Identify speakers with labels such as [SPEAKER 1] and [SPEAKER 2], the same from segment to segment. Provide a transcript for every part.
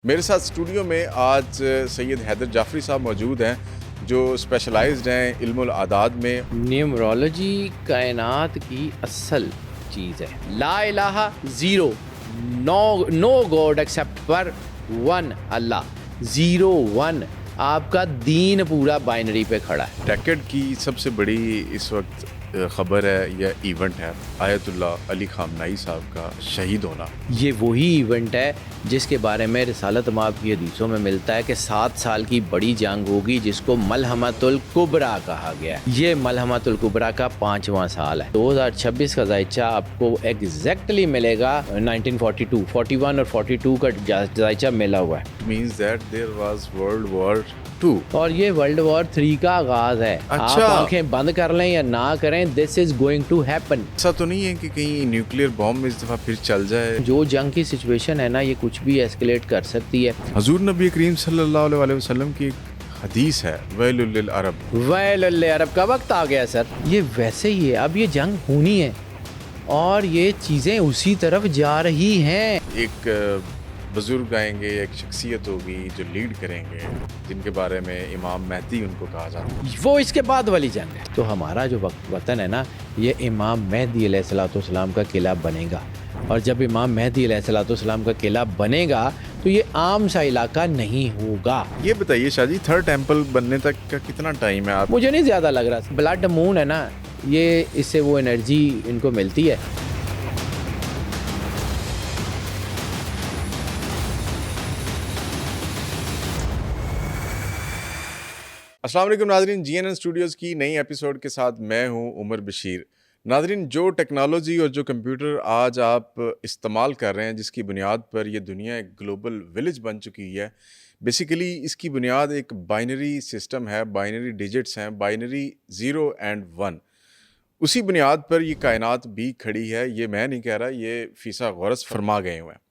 [SPEAKER 1] میرے ساتھ اسٹوڈیو میں آج سید حیدر جعفری صاحب موجود ہیں جو اسپیشلائزڈ ہیں علم الاعداد میں.
[SPEAKER 2] نیومرولوجی کائنات کی اصل چیز ہے. لا الہ زیرو، نو گاڈ ایکسیپٹ پر ون اللہ، زیرو ون. آپ کا دین پورا بائنری پہ کھڑا ہے.
[SPEAKER 1] ڈیکیڈ کی سب سے بڑی اس وقت خبر ہے یا ایونٹ ہے آیت اللہ علی خامنہئی صاحب کا شہید ہونا.
[SPEAKER 2] یہ وہی ایونٹ ہے جس کے بارے میں رسالت مآب کی حدیثوں میں ملتا ہے کہ 7 سال کی بڑی جنگ ہوگی جس کو ملحمۃ الکبریٰ کہا گیا ہے. یہ ملحمۃ الکبریٰ کا 5واں سال ہے. 2026 کا ذائچہ آپ کو ایگزیکٹلی ملے گا 1942، 41 اور 42 کا ذائچہ ملا ہوا ہے.
[SPEAKER 1] Means that there was world war 2
[SPEAKER 2] اور یہ ورلڈ وار 3 کا آغاز ہے. آپ آنکھیں بند کر لیں یا نہ کریں، دس از گوئنگ ٹو ہیپن.
[SPEAKER 1] ایسا تو نہیں ہے کہ کہیں نیوکلیئر بام اس دفعہ پھر چل جائے؟
[SPEAKER 2] جو جنگ کی سچویشن ہے نا، یہ کچھ بھی ایسکلیٹ کر سکتی ہے.
[SPEAKER 1] حضور نبی کریم صلی اللہ علیہ وسلم کی ایک حدیث ہے ویل للعرب.
[SPEAKER 2] ویل للعرب کا وقت آ گیا سر. یہ ویسے ہی ہے، اب یہ جنگ ہونی ہے اور یہ چیزیں اسی طرف جا رہی ہیں.
[SPEAKER 1] ایک بزرگ آئیں گے، ایک شخصیت ہوگی جو لیڈ کریں گے، جن کے بارے میں امام مہدی ان کو کہا جاتا ہے.
[SPEAKER 2] وہ اس کے بعد والی جنگ ہے. تو ہمارا جو وطن ہے نا، یہ امام مہدی علیہ الصلوۃ والسلام کا قلعہ بنے گا. اور جب امام مہدی علیہ الصلوۃ والسلام کا قلعہ بنے گا تو یہ عام سا علاقہ نہیں ہوگا.
[SPEAKER 1] یہ بتائیے شاہ جی، تھرڈ ٹیمپل بننے تک کا کتنا ٹائم ہے؟ آپ
[SPEAKER 2] مجھے نہیں زیادہ لگ رہا. بلڈ مون ہے نا، یہ اس سے وہ انرجی ان کو ملتی ہے.
[SPEAKER 1] السلام علیکم ناظرین، جی این این اسٹوڈیوز کی نئی ایپیسوڈ کے ساتھ میں ہوں عمر بشیر. ناظرین، جو ٹیکنالوجی اور جو کمپیوٹر آج آپ استعمال کر رہے ہیں، جس کی بنیاد پر یہ دنیا ایک گلوبل ولیج بن چکی ہے، بیسیکلی اس کی بنیاد ایک بائنری سسٹم ہے، بائنری ڈیجٹس ہیں، بائنری 0 and 1. اسی بنیاد پر یہ کائنات بھی کھڑی ہے. یہ میں نہیں کہہ رہا، یہ فیصد غورث فرما گئے ہوئے ہیں.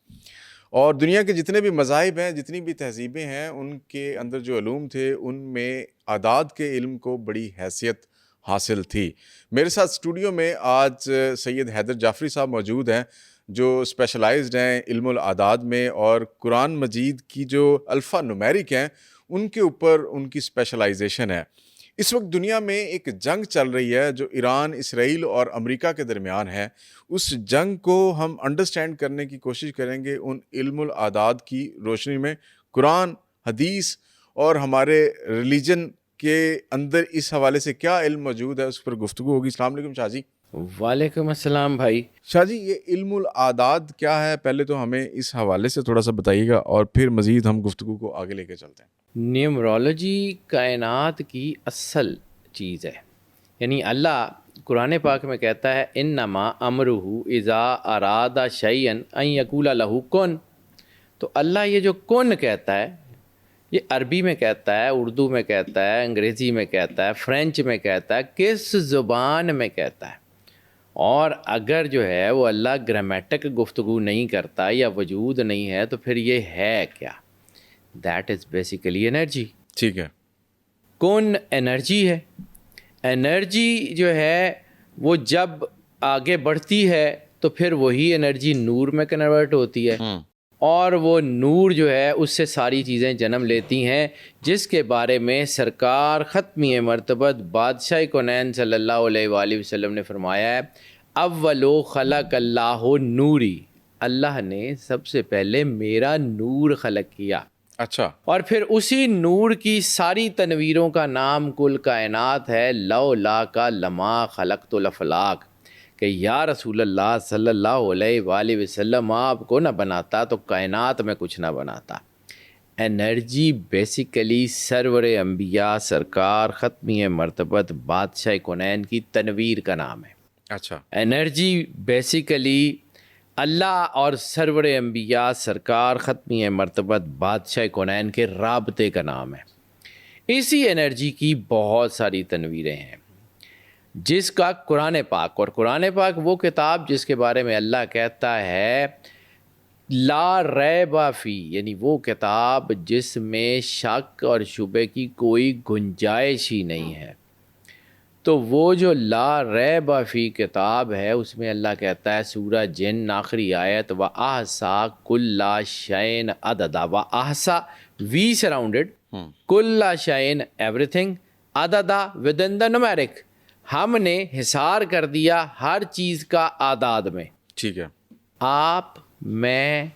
[SPEAKER 1] اور دنیا کے جتنے بھی مذاہب ہیں، جتنی بھی تہذیبیں ہیں، ان کے اندر جو علوم تھے ان میں اعداد کے علم کو بڑی حیثیت حاصل تھی. میرے ساتھ اسٹوڈیو میں آج سید حیدر جعفری صاحب موجود ہیں جو اسپیشلائزڈ ہیں علم الاعداد میں، اور قرآن مجید کی جو الفا نومیرک ہیں ان کے اوپر ان کی اسپیشلائزیشن ہے. اس وقت دنیا میں ایک جنگ چل رہی ہے جو ایران، اسرائیل اور امریکہ کے درمیان ہے. اس جنگ کو ہم انڈرسٹینڈ کرنے کی کوشش کریں گے ان علم الاعداد کی روشنی میں. قرآن، حدیث اور ہمارے ریلیجن کے اندر اس حوالے سے کیا علم موجود ہے، اس پر گفتگو ہوگی. السلام علیکم شاہ جی.
[SPEAKER 2] وعلیکم السلام بھائی.
[SPEAKER 1] شاہ جی، یہ علم الاعداد کیا ہے؟ پہلے تو ہمیں اس حوالے سے تھوڑا سا بتائیے گا اور پھر مزید ہم گفتگو کو آگے لے کے چلتے ہیں.
[SPEAKER 2] نیومرولوجی کائنات کی اصل چیز ہے. یعنی اللہ قرآن پاک میں کہتا ہے انما امرہ اذا اراد شیئا ان یقول لہ کن. تو اللہ یہ جو کن کہتا ہے، یہ عربی میں کہتا ہے، اردو میں کہتا ہے، انگریزی میں کہتا ہے، فرینچ میں کہتا ہے، کس زبان میں کہتا ہے. اور اگر جو ہے وہ اللہ گرامیٹک گفتگو نہیں کرتا یا وجود نہیں ہے تو پھر یہ ہے کیا؟ That is basically energy.
[SPEAKER 1] ٹھیک ہے.
[SPEAKER 2] کون انرجی ہے. انرجی جو ہے وہ جب آگے بڑھتی ہے تو پھر وہی انرجی نور میں کنورٹ ہوتی ہے، اور وہ نور جو ہے اس سے ساری چیزیں جنم لیتی ہیں، جس کے بارے میں سرکار ختمی مرتبت بادشاہ کونین صلی اللہ علیہ وآلہ وسلم نے فرمایا ہے اولو خلق اللہ نوری. اللہ نے سب سے پہلے میرا نور خلق کیا.
[SPEAKER 1] اچھا.
[SPEAKER 2] اور پھر اسی نور کی ساری تنویروں کا نام کل کائنات ہے. لولا کا لما خلقت الافلاک، کہ یا رسول اللہ صلی اللہ علیہ وآلہ وسلم آپ کو نہ بناتا تو کائنات میں کچھ نہ بناتا. انرجی بیسیکلی سرور انبیاء سرکار ختمی مرتبت بادشاہ کونین کی تنویر کا نام ہے.
[SPEAKER 1] اچھا.
[SPEAKER 2] انرجی بیسیکلی اللہ اور سرور انبیاء سرکار ختمی مرتبت بادشاہ کونین کے رابطے کا نام ہے. اسی انرجی کی بہت ساری تنویریں ہیں جس کا قرآن پاک، اور قرآن پاک وہ کتاب جس کے بارے میں اللہ کہتا ہے لا ریب فی، یعنی وہ کتاب جس میں شک اور شبہ کی کوئی گنجائش ہی نہیں ہے. تو وہ جو لا ریب فی کتاب ہے اس میں اللہ کہتا ہے سورہ جن آخری آیت و احصا کل شین عددا و احصا وی سراؤنڈڈ کل شین ایوری تھنگ عددا ود ان دا نومیرک، ہم نے حصار کر دیا ہر چیز کا اعداد میں.
[SPEAKER 1] ٹھیک ہے.
[SPEAKER 2] آپ میں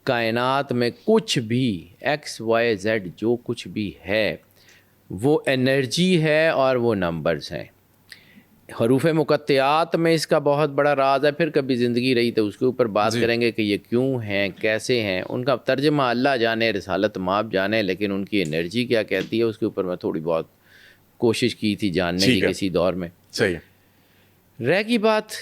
[SPEAKER 2] کائنات میں کچھ بھی ایکس وائی زیڈ جو کچھ بھی ہے وہ انرجی ہے اور وہ نمبرز ہیں. حروف مقطعات میں اس کا بہت بڑا راز ہے، پھر کبھی زندگی رہی تو اس کے اوپر بات کریں گے کہ یہ کیوں ہیں، کیسے ہیں، ان کا ترجمہ اللہ جانے، رسالت ماب جانے، لیکن ان کی انرجی کیا کہتی ہے اس کے اوپر میں تھوڑی بہت کوشش کی تھی جاننے کی کسی دور میں.
[SPEAKER 1] صحیح ہے.
[SPEAKER 2] رہ کی بات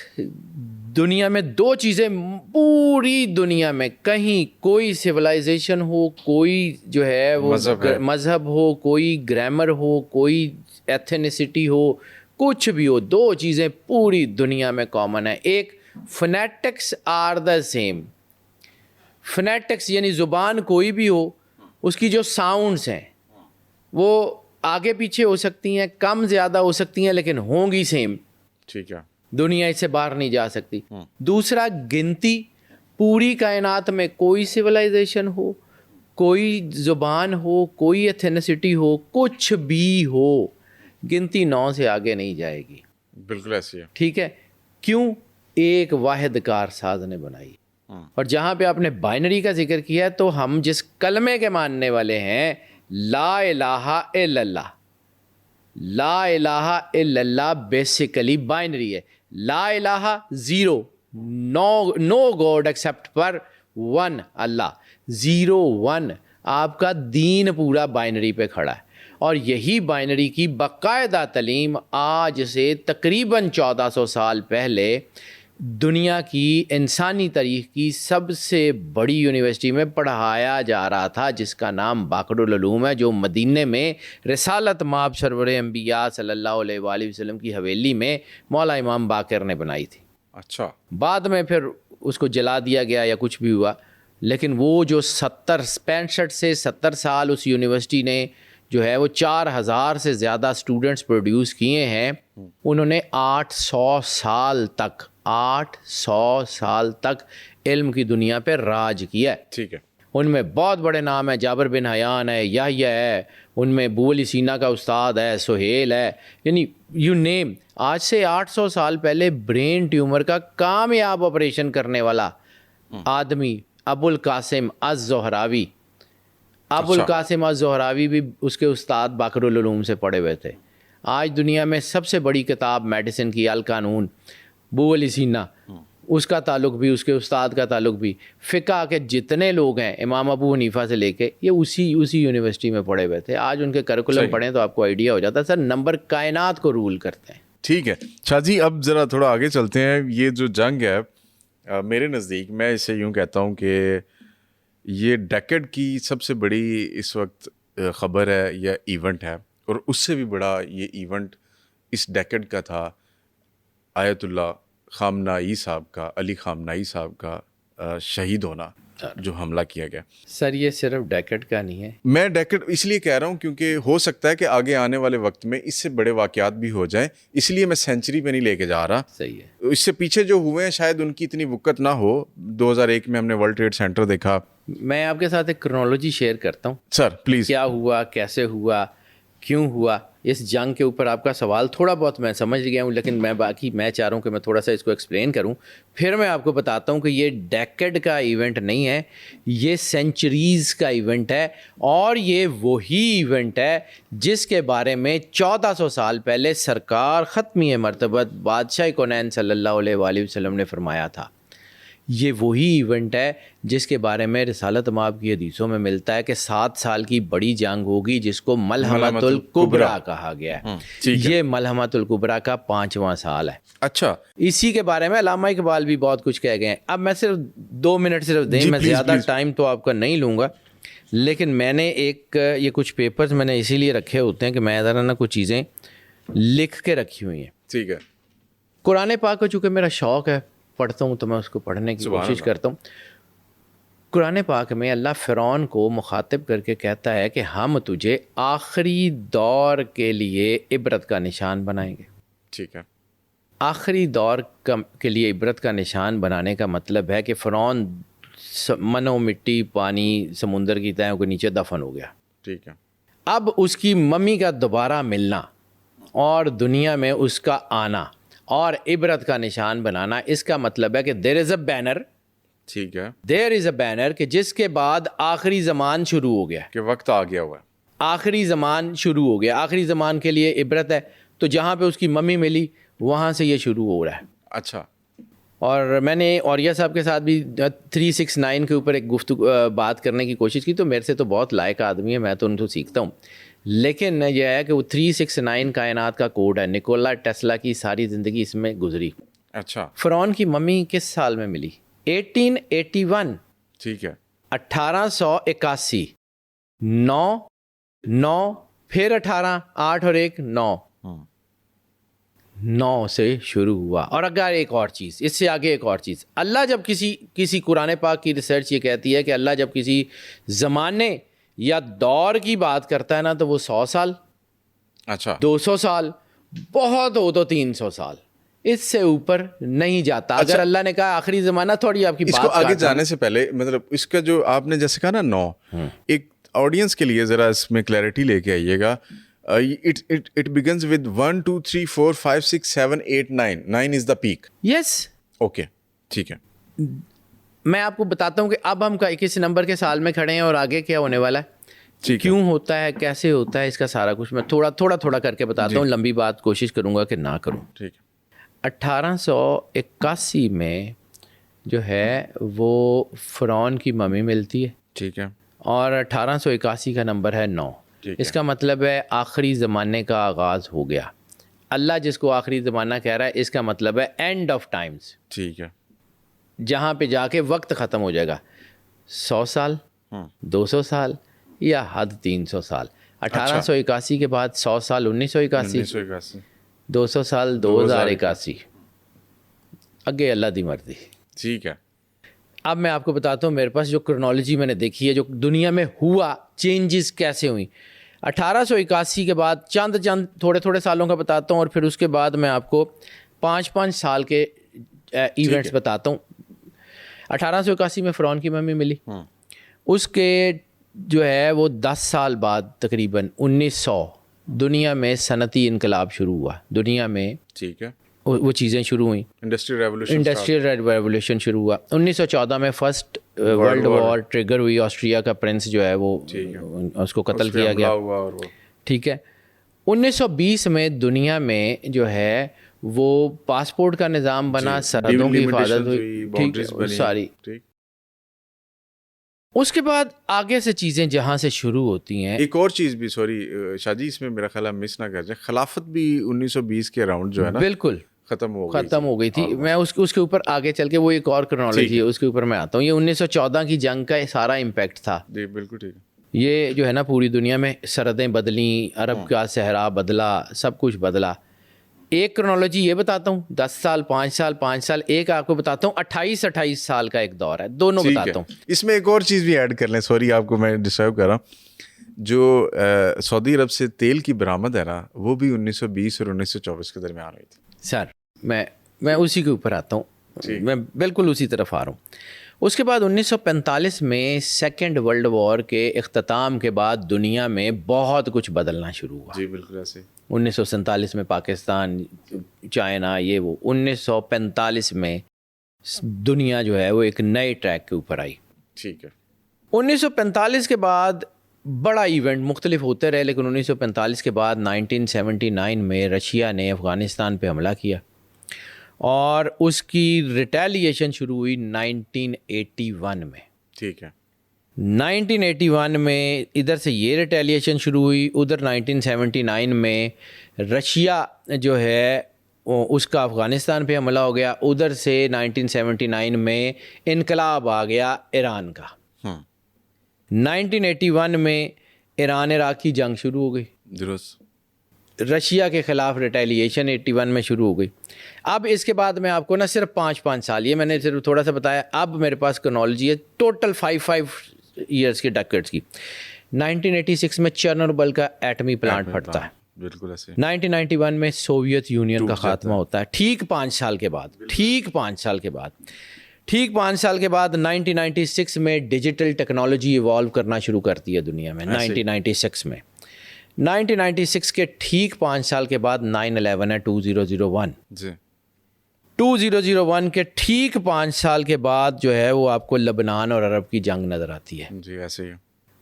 [SPEAKER 2] دنیا میں دو چیزیں، پوری دنیا میں کہیں کوئی سویلائزیشن ہو، کوئی جو ہے وہ مذہب ہو، کوئی گرامر ہو، کوئی ایتھنیسٹی ہو، کچھ بھی ہو، دو چیزیں پوری دنیا میں کامن ہیں. ایک phonetics are the same. Phonetics یعنی زبان کوئی بھی ہو، اس کی جو ساؤنڈس ہیں وہ آگے پیچھے ہو سکتی ہیں، کم زیادہ ہو سکتی ہیں، لیکن ہوں گی سیم.
[SPEAKER 1] ٹھیک ہے.
[SPEAKER 2] دنیا اس سے باہر نہیں جا سکتی. دوسرا گنتی، پوری کائنات میں کوئی سویلائزیشن ہو، کوئی زبان ہو، کوئی ایتھنیسٹی ہو، کچھ بھی ہو، گنتی 9 سے آگے نہیں جائے گی.
[SPEAKER 1] بالکل ایسی ہے.
[SPEAKER 2] ٹھیک ہے. کیوں؟ ایک واحد کار ساز نے بنائی. اور جہاں پہ آپ نے بائنری کا ذکر کیا ہے تو ہم جس کلمے کے ماننے والے ہیں، لا الہ الا اللہ، لا الہ الا اللہ بیسیکلی بائنری ہے. لا الہ زیرو، نو گاڈ ایکسپٹ پر ون اللہ، 0 1. آپ کا دین پورا بائنری پہ کھڑا ہے. اور یہی بائنری کی باقاعدہ تعلیم آج سے تقریباً 1400 سال پہلے دنیا کی انسانی تاریخ کی سب سے بڑی یونیورسٹی میں پڑھایا جا رہا تھا، جس کا نام باقر العلوم ہے، جو مدینے میں رسالت مآب سرور انبیاء صلی اللہ علیہ وآلہ وسلم کی حویلی میں مولا امام باقر نے بنائی تھی.
[SPEAKER 1] اچھا.
[SPEAKER 2] بعد میں پھر اس کو جلا دیا گیا یا کچھ بھی ہوا، لیکن وہ جو 65 سے 70 سال اس یونیورسٹی نے جو ہے وہ 4000 سے زیادہ اسٹوڈنٹس پروڈیوس کیے ہیں. انہوں نے 800 سال تک علم کی دنیا پہ راج کیا ہے.
[SPEAKER 1] ٹھیک ہے.
[SPEAKER 2] ان میں بہت بڑے نام ہیں، جابر بن حیان ہے، یحییٰ ہے، ان میں ابو علی سینا کا استاد ہے، سہیل ہے، یعنی یو نیم. آج سے 800 سال پہلے برین ٹیومر کا کامیاب آپریشن کرنے والا آدمی ابو القاسم الزہراوی، ابو القاسم الزہراوی بھی اس کے استاد باقر العلوم سے پڑھے ہوئے تھے. آج دنیا میں سب سے بڑی کتاب میڈیسن کی القانون، ابو علی سینا، اس کا تعلق بھی، اس کے استاد کا تعلق بھی. فقہ کے جتنے لوگ ہیں امام ابو حنیفہ سے لے کے، یہ اسی یونیورسٹی میں پڑھے ہوئے تھے. آج ان کے کریکولم پڑھیں تو آپ کو آئیڈیا ہو جاتا ہے. سر نمبر کائنات کو رول کرتے ہیں.
[SPEAKER 1] ٹھیک ہے شاہ جی، اب ذرا تھوڑا آگے چلتے ہیں. یہ جو جنگ ہے میرے نزدیک، میں اسے یوں کہتا ہوں کہ یہ ڈیکڈ کی سب سے بڑی اس وقت خبر ہے یا ایونٹ ہے، اور اس سے بھی بڑا یہ ایونٹ اس ڈیکڈ کا تھا آیت اللہ خامنائی صاحب کا، علی خامنائی صاحب کا شہید ہونا، جو حملہ کیا گیا.
[SPEAKER 2] سر یہ صرف ڈیکڈ کا نہیں ہے.
[SPEAKER 1] میں ڈیکڈ اس لیے کہہ رہا ہوں کیونکہ ہو سکتا ہے کہ آگے آنے والے وقت میں اس سے بڑے واقعات بھی ہو جائیں، اس لیے میں سینچری پہ نہیں لے کے جا رہا.
[SPEAKER 2] صحیح ہے.
[SPEAKER 1] اس سے پیچھے جو ہوئے ہیں شاید ان کی اتنی وقت نہ ہو. 2001 میں ہم نے ورلڈ ٹریڈ سینٹر دیکھا.
[SPEAKER 2] میں آپ کے ساتھ ایک کرونالوجی شیئر کرتا ہوں.
[SPEAKER 1] Sir please.
[SPEAKER 2] کیا ہوا، کیسے ہوا، کیوں ہوا. اس جنگ کے اوپر آپ کا سوال تھوڑا بہت میں سمجھ گیا ہوں، لیکن میں چاہ رہا ہوں کہ میں تھوڑا سا اس کو ایکسپلین کروں. پھر میں آپ کو بتاتا ہوں کہ یہ ڈیکڈ کا ایونٹ نہیں ہے، یہ سینچریز کا ایونٹ ہے. اور یہ وہی ایونٹ ہے جس کے بارے میں 1400 سال پہلے سرکار ختمی مرتبت بادشاہ کونین صلی اللہ علیہ وآلہ وسلم نے فرمایا تھا. یہ وہی ایونٹ ہے جس کے بارے میں رسالت مآب کی حدیثوں میں ملتا ہے کہ 7 سال کی بڑی جنگ ہوگی جس کو ملحمۃ الکبریٰ کہا گیا ہے. یہ ملحمۃ الکبریٰ کا 5واں سال ہے.
[SPEAKER 1] اچھا.
[SPEAKER 2] اسی کے بارے میں علامہ اقبال بھی بہت کچھ کہہ گئے ہیں. اب میں صرف 2 منٹ صرف دیں، میں زیادہ ٹائم تو آپ کا نہیں لوں گا، لیکن میں نے یہ کچھ پیپرز میں نے اسی لیے رکھے ہوتے ہیں کہ میں ذرا نا کچھ چیزیں لکھ کے رکھی ہوئی ہیں.
[SPEAKER 1] ٹھیک ہے.
[SPEAKER 2] قرآن پاک کو چونکہ میرا شوق ہے، پڑھتا ہوں تو میں اس کو پڑھنے کی کوشش کرتا ہوں. قرآن پاک میں اللہ فرعون کو مخاطب کر کے کہتا ہے کہ ہم تجھے آخری دور کے لیے عبرت کا نشان بنائیں گے.
[SPEAKER 1] ٹھیک ہے.
[SPEAKER 2] آخری دور کے لیے عبرت کا نشان بنانے کا مطلب ہے کہ فرعون من و مٹی پانی سمندر کی تہوں کے نیچے دفن ہو گیا.
[SPEAKER 1] ٹھیک ہے.
[SPEAKER 2] اب اس کی ممی کا دوبارہ ملنا اور دنیا میں اس کا آنا اور عبرت کا نشان بنانا، اس کا مطلب ہے کہ دیر از اے بینر.
[SPEAKER 1] ٹھیک ہے.
[SPEAKER 2] دیر از اے بینر کہ جس کے بعد آخری زمان شروع ہو گیا،
[SPEAKER 1] کہ وقت آ گیا ہوا ہے.
[SPEAKER 2] آخری زمان شروع ہو گیا. آخری زمان کے لیے عبرت ہے. تو جہاں پہ اس کی ممی ملی وہاں سے یہ شروع ہو رہا ہے.
[SPEAKER 1] اچھا.
[SPEAKER 2] اور میں نے اوریہ صاحب کے ساتھ بھی 369 کے اوپر ایک گفتگو بات کرنے کی کوشش کی. تو میرے سے تو بہت لائق آدمی ہے، میں تو ان سے سیکھتا ہوں. لیکن یہ ہے کہ وہ 369 کائنات کا کوڈ ہے. نکولا ٹیسلا کی ساری زندگی اس میں گزری.
[SPEAKER 1] اچھا.
[SPEAKER 2] فرعون کی ممی کس سال میں ملی؟ 1881.
[SPEAKER 1] ٹھیک ہے.
[SPEAKER 2] 1881. 9 پھر 18 8 اور 1 9. 9 سے شروع ہوا. اور اگر ایک اور چیز اس سے آگے، ایک اور چیز، اللہ جب کسی قرآن پاک کی ریسرچ یہ کہتی ہے کہ اللہ جب کسی زمانے یا دور کی بات کرتا ہے نا تو وہ 100 سال،
[SPEAKER 1] اچھا
[SPEAKER 2] 200 سال، بہت ہو تو 300 سال، اس سے اوپر نہیں جاتا. اگر اللہ نے کہا آخری زمانہ، تھوڑی آپ کی
[SPEAKER 1] اس
[SPEAKER 2] بات
[SPEAKER 1] کو آگے جانے سے پہلے مطلب اس کا جو آپ نے جیسے کہا نا 9، ایک آڈینس کے لیے ذرا اس میں کلیئرٹی لے کے آئیے گا. It begins with 1 2 3 4 5 6 7 8 9. 9 is the peak.
[SPEAKER 2] Yes.
[SPEAKER 1] Okay ٹھیک ہے.
[SPEAKER 2] میں آپ کو بتاتا ہوں کہ اب ہم 21 نمبر کے سال میں کھڑے ہیں اور آگے کیا ہونے والا ہے، کیوں ہوتا ہے، کیسے ہوتا ہے، اس کا سارا کچھ میں تھوڑا کر کے بتاتا ہوں. لمبی بات کوشش کروں گا کہ نہ کروں.
[SPEAKER 1] ٹھیک ہے.
[SPEAKER 2] 1881 میں جو ہے وہ فرعون کی ممی ملتی ہے.
[SPEAKER 1] ٹھیک ہے.
[SPEAKER 2] اور 1881 کا نمبر ہے 9. اس کا مطلب ہے آخری زمانے کا آغاز ہو گیا. اللہ جس کو آخری زمانہ کہہ رہا ہے، اس کا مطلب ہے اینڈ آف ٹائمز.
[SPEAKER 1] ٹھیک ہے.
[SPEAKER 2] جہاں پہ جا کے وقت ختم ہو جائے گا. 100 سال، 200 سال یا حد 300 سال. 1881 کے بعد 100 سال 1981، 200 سال 2081. اگے اللہ دی مرضی.
[SPEAKER 1] ٹھیک ہے.
[SPEAKER 2] اب میں آپ کو بتاتا ہوں میرے پاس جو کرنالوجی میں نے دیکھی ہے، جو دنیا میں ہوا، چینجز کیسے ہوئیں. 1881 کے بعد چند تھوڑے سالوں کا بتاتا ہوں، اور پھر اس کے بعد میں آپ کو 5 سال کے ایونٹس بتاتا ہوں. 1881 میں فرعون کی ممی ملی. اس کے جو ہے وہ 10 سال بعد تقریباً 1900 دنیا میں صنعتی انقلاب شروع ہوا. دنیا میں
[SPEAKER 1] ٹھیک ہے
[SPEAKER 2] وہ چیزیں شروع ہوئیں. انڈسٹریل ریولیوشن شروع ہوا. 1914 میں فرسٹ ورلڈ وار ٹریگر ہوئی. آسٹریا کا پرنس جو ہے وہ اس کو قتل کیا گیا. ٹھیک ہے. 1920 میں دنیا میں جو ہے وہ پاسپورٹ کا نظام بنا، سرحدوں کی حفاظت ہوئی. ٹھیک ہے ساری. اس کے بعد آگے سے چیزیں جہاں سے شروع ہوتی ہیں.
[SPEAKER 1] ایک اور چیز بھی، سوری شاہ جی، اس میں میرا خیال مس نہ کر جائیں، خلافت بھی 1920 کے اراؤنڈ جو ہے نا
[SPEAKER 2] بالکل
[SPEAKER 1] ختم ہو گئی
[SPEAKER 2] تھی. میں اس کے اوپر آگے چل کے، وہ ایک اور کرنالوجی ہے، اس کے اوپر میں آتا ہوں. یہ 1914 کی جنگ کا سارا امپیکٹ تھا.
[SPEAKER 1] جی بالکل ٹھیک ہے.
[SPEAKER 2] یہ جو ہے نا پوری دنیا میں سرحدیں بدلیں، عرب کا صحرا بدلا، سب کچھ بدلا. ایک کرنالوجی یہ بتاتا ہوں، 10 سال 5 سال. ایک آپ کو بتاتا ہوں 28 سال کا ایک دور ہے. دونوں بتاتا ہوں.
[SPEAKER 1] اس میں ایک اور چیز بھی ایڈ کر لیں، سوری آپ کو میں ڈسٹرب کر رہا ہوں. جو سعودی عرب سے تیل کی برآمد ہے نا، وہ بھی 1920 اور 1924 کے درمیان ہوئی تھی.
[SPEAKER 2] سر میں اسی کے اوپر آتا ہوں. میں بالکل اسی طرف آ رہا ہوں. اس کے بعد 1945 میں سیکنڈ ورلڈ وار کے اختتام کے بعد دنیا میں بہت کچھ بدلنا شروع ہوا.
[SPEAKER 1] جی بالکل ایسے.
[SPEAKER 2] 1947 میں پاکستان، چائنا، یہ وہ. 1945 میں دنیا جو ہے وہ ایک نئے ٹریک کے اوپر آئی.
[SPEAKER 1] ٹھیک ہے.
[SPEAKER 2] 1945 کے بعد بڑا ایونٹ مختلف ہوتے رہے، لیکن 1945 کے بعد 1979 میں رشیا نے افغانستان پہ حملہ کیا، اور اس کی ریٹیلیشن شروع ہوئی 1981 میں.
[SPEAKER 1] ٹھیک ہے.
[SPEAKER 2] 1981 میں ادھر سے یہ ریٹیلیشن شروع ہوئی، ادھر 1979 میں رشیا جو ہے اس کا افغانستان پہ حملہ ہو گیا. ادھر سے 1979 میں انقلاب آ گیا ایران کا. 1981 میں ایران عراق کی جنگ شروع ہو گئی.
[SPEAKER 1] درست.
[SPEAKER 2] رشیا کے خلاف ریٹیلیشن 81 میں شروع ہو گئی. اب اس کے بعد میں آپ کو نا صرف 5 سال، یہ میں نے صرف تھوڑا سا بتایا. اب میرے پاس کرنالوجی ہے ٹوٹل 5 ایئرس کی ڈیکیڈز کی. 1986 میں چرنوبل کا ایٹمی پلانٹ پھٹتا ہے.
[SPEAKER 1] بالکل ایسے.
[SPEAKER 2] 1991 میں سوویت یونین کا خاتمہ ہوتا ہے. ٹھیک 5 سال کے بعد 1996 میں ڈیجیٹل ٹیکنالوجی ایوالو کرنا شروع کرتی ہے دنیا میں. 1996 میں 1996 کے ٹھیک 5 سال کے بعد 9/11 ہے. 2001
[SPEAKER 1] جی
[SPEAKER 2] 2001 کے ٹھیک 5 سال کے بعد جو ہے وہ آپ کو لبنان اور عرب کی جنگ نظر آتی ہے.
[SPEAKER 1] جی ایسے ہی.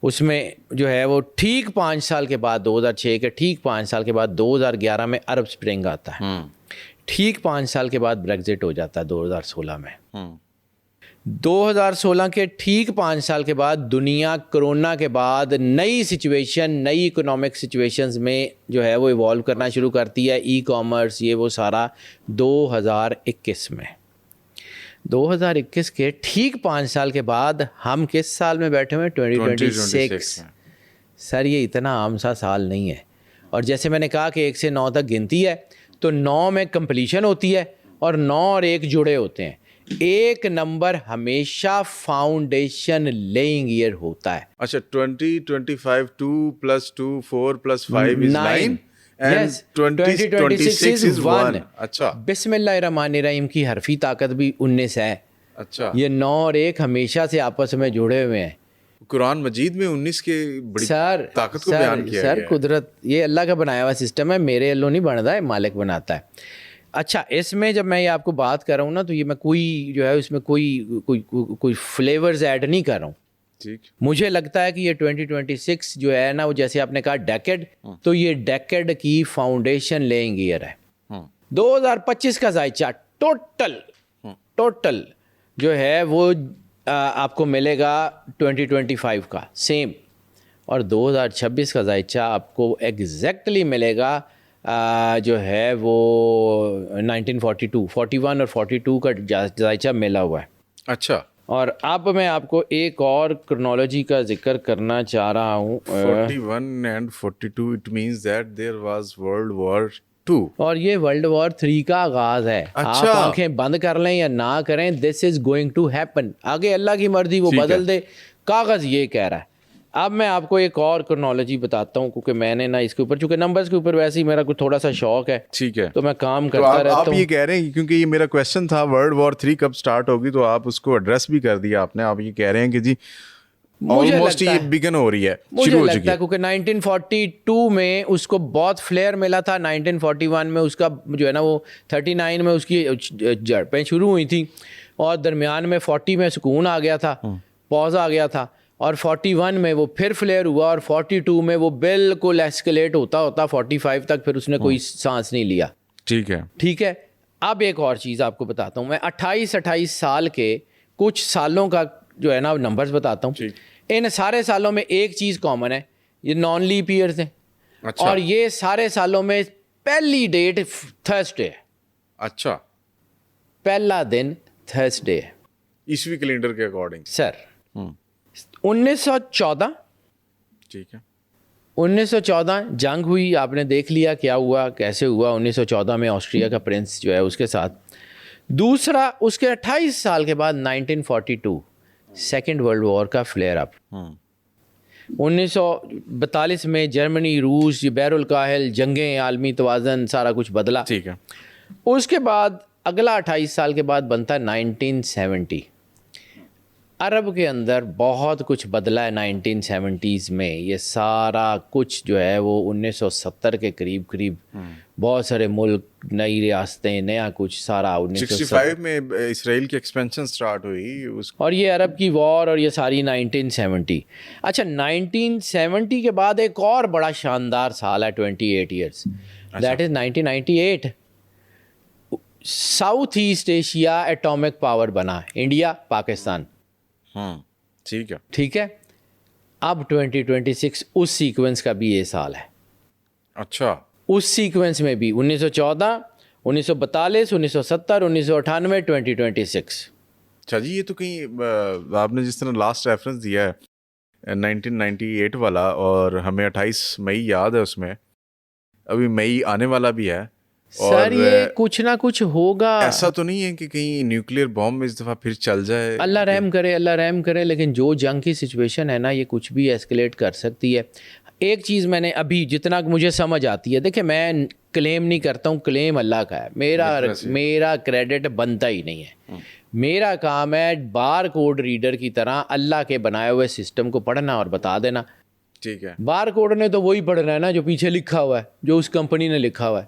[SPEAKER 2] اس میں جو ہے وہ ٹھیک 5 سال کے بعد 2006 کے ٹھیک 5 سال کے بعد 2011 میں عرب سپرنگ آتا ہے. ٹھیک 5 سال کے بعد بریگزٹ ہو جاتا ہے 2016 میں. 2016 کے ٹھیک 5 سال کے بعد دنیا کرونا کے بعد نئی سچویشن، نئی اکنامک سچویشنز میں جو ہے وہ ایوالو کرنا شروع کرتی ہے. ای کامرس یہ وہ سارا 2021 میں. 2021 کے ٹھیک 5 سال کے بعد ہم کس سال میں بیٹھے ہوئے ہیں؟ 2026. سر یہ اتنا عام سا سال نہیں ہے. اور جیسے میں نے کہا کہ 1 سے 9 تک گنتی ہے تو 9 میں کمپلیشن ہوتی ہے اور 9 اور 1 جڑے ہوتے ہیں. 1 نمبر ہمیشہ فاؤنڈیشن لیئنگ ایئر ہوتا ہے.
[SPEAKER 1] اچھا 2025 2 + 2 4 + 5 is 9 and 2026 is 1. اچھا
[SPEAKER 2] بسم اللہ الرحمن الرحیم کی حرفی طاقت بھی 19 ہے.
[SPEAKER 1] اچھا
[SPEAKER 2] یہ 9 اور 1 ہمیشہ سے آپس میں جڑے ہوئے ہیں.
[SPEAKER 1] قرآن مجید میں 19 کے بڑی طاقت کو بیان کیا
[SPEAKER 2] سر
[SPEAKER 1] گیا ہے.
[SPEAKER 2] قدرت یہ اللہ کا بنایا ہوا سسٹم ہے. میرے اللہ نہیں بنتا ہے، مالک بناتا ہے. اچھا اس میں جب میں یہ آپ کو بات کر رہا ہوں نا تو یہ میں کوئی جو ہے اس میں کوئی فلیورز ایڈ نہیں کر رہا ہوں.
[SPEAKER 1] ٹھیک.
[SPEAKER 2] مجھے لگتا ہے کہ یہ 2026 جو ہے نا وہ جیسے آپ نے کہا ڈیکیڈ، تو یہ ڈیکیڈ کی فاؤنڈیشن لیئنگ ایئر ہے. 2025 کا ذائچہ ٹوٹل جو ہے وہ آپ کو ملے گا 2025 کا سیم. اور 2026 کا ذائچہ آپ کو ایگزیکٹلی ملے گا جو ہے وہ 1942 41 اور 42 کا ذائچہ ملا ہوا ہے.
[SPEAKER 1] اچھا.
[SPEAKER 2] اور اب میں آپ کو ایک اور کرنالوجی کا ذکر کرنا چاہ رہا ہوں.
[SPEAKER 1] 41 and 42 it means that there was World War II.
[SPEAKER 2] اور یہ ورلڈ وار 3 کا آغاز ہے. آپ آنکھیں بند کر لیں یا نہ کریں، دس از گوئنگ ٹو ہیپن. آگے اللہ کی مرضی وہ بدل دے، کاغذ یہ کہہ رہا ہے. اب میں آپ کو ایک اور کرنالوجی بتاتا ہوں کیونکہ میں نے نا اس کے اوپر چونکہ نمبرز کے اوپر ویسے ہی میرا کوئی تھوڑا سا شوق ہے.
[SPEAKER 1] ٹھیک ہے.
[SPEAKER 2] تو میں کام کرتا رہتا ہوں.
[SPEAKER 1] آپ یہ کہہ رہے ہیں کیونکہ یہ میرا کویشچن تھا ورلڈ وار 3 کب سٹارٹ ہوگی، تو آپ اس کو ایڈریس بھی کر دیا آپ نے. آپ یہ کہہ رہے ہیں کہ جی آلموسٹ یہ بگن ہو رہی ہے، شروع ہو چکی ہے. کیونکہ
[SPEAKER 2] 1942 میں اس کو بہت فلیئر ملا تھا. 1941 میں اس کا جو ہے نا وہ 39 میں اس کی جڑپیں شروع ہوئی تھیں اور درمیان میں 40 میں سکون آ گیا تھا، پوز آ گیا تھا. اور 41 میں وہ پھر فلیئر ہوا اور 42 میں وہ بالکل ایسکلیٹ ہوتا 45 تک پھر اس نے کوئی سانس نہیں لیا. ٹھیک ہے. اب ایک اور چیز آپ کو بتاتا ہوں. میں 28 سال کے کچھ سالوں کا جو ہے نا نمبرز بتاتا ہوں. ان سارے سالوں میں ایک چیز کامن ہے، یہ نان لیپ ایئرز ہیں. اور یہ سارے سالوں میں پہلی ڈیٹ تھرسڈے ہے.
[SPEAKER 1] اچھا
[SPEAKER 2] پہلا دن تھرسڈے ہے
[SPEAKER 1] عیسوی کیلنڈر کے اکارڈنگ.
[SPEAKER 2] سر 1914.
[SPEAKER 1] ٹھیک ہے.
[SPEAKER 2] 1914 جنگ ہوئی، آپ نے دیکھ لیا کیا ہوا کیسے ہوا. 1914 میں آسٹریا کا پرنس جو ہے اس کے ساتھ. دوسرا اس کے 28 سال کے بعد 1942 سیکنڈ ورلڈ وار کا فلیئر اپ. 1942 میں جرمنی، روس، بحر الکاہل، جنگیں، عالمی توازن سارا کچھ بدلا.
[SPEAKER 1] ٹھیک ہے.
[SPEAKER 2] اس کے بعد اگلا 28 سال کے بعد بنتا ہے 1970. عرب کے اندر بہت کچھ بدلا ہے 1970s میں. یہ سارا کچھ جو ہے وہ 1970 کے قریب بہت سارے ملک، نئی ریاستیں، نیا کچھ سارا
[SPEAKER 1] 65 میں اسرائیل کی ایکسپینشن سٹارٹ ہوئی
[SPEAKER 2] اور یہ عرب کی وار اور یہ ساری 1970. اچھا 1970 کے بعد ایک اور بڑا شاندار سال ہے 28 years, that is 1998. South East Asia atomic power بنا، انڈیا، پاکستان. ٹھیک ہے. اب 2026 اس سیکوینس کا بھی یہ سال ہے.
[SPEAKER 1] اچھا.
[SPEAKER 2] اس سیکوینس میں بھی 1914 1942 1970 1998 2026.
[SPEAKER 1] اچھا جی. یہ تو کہیں آپ نے جس طرح لاسٹ ریفرنس دیا ہے 1998 والا اور ہمیں 28 مئی یاد ہے اس میں، ابھی مئی آنے والا بھی ہے.
[SPEAKER 2] سر یہ کچھ نہ کچھ ہوگا.
[SPEAKER 1] ایسا تو نہیں ہے کہ کہیں نیوکلیئر بام اس دفعہ پھر چل جائے؟
[SPEAKER 2] اللہ رحم کرے، اللہ رحم کرے. لیکن جو جنگ کی سچویشن ہے نا، یہ کچھ بھی ایسکلیٹ کر سکتی ہے. ایک چیز میں نے ابھی جتنا مجھے سمجھ آتی ہے، دیکھیں میں کلیم نہیں کرتا ہوں، کلیم اللہ کا ہے. میرا کریڈٹ بنتا ہی نہیں ہے. میرا کام ہے بار کوڈ ریڈر کی طرح اللہ کے بنائے ہوئے سسٹم کو پڑھنا اور بتا دینا.
[SPEAKER 1] ٹھیک ہے.
[SPEAKER 2] بار کوڈ نے تو وہی پڑھنا ہے نا جو پیچھے لکھا ہوا ہے، جو اس کمپنی نے لکھا ہوا ہے.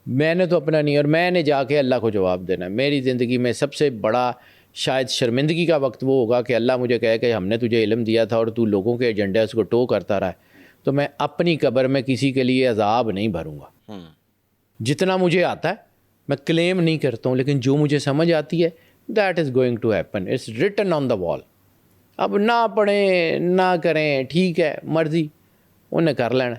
[SPEAKER 2] میں نے تو اپنا نہیں، اور میں نے جا کے اللہ کو جواب دینا. میری زندگی میں سب سے بڑا شاید شرمندگی کا وقت وہ ہوگا کہ اللہ مجھے کہے کہ ہم نے تجھے علم دیا تھا اور تو لوگوں کے ایجنڈے اس کو ٹو کرتا رہا ہے. تو میں اپنی قبر میں کسی کے لیے عذاب نہیں بھروں گا. جتنا مجھے آتا ہے میں کلیم نہیں کرتا ہوں، لیکن جو مجھے سمجھ آتی ہے that is going to happen. It's written on the wall. اب نہ پڑھیں نہ کریں، ٹھیک ہے، مرضی انہیں کر لینا.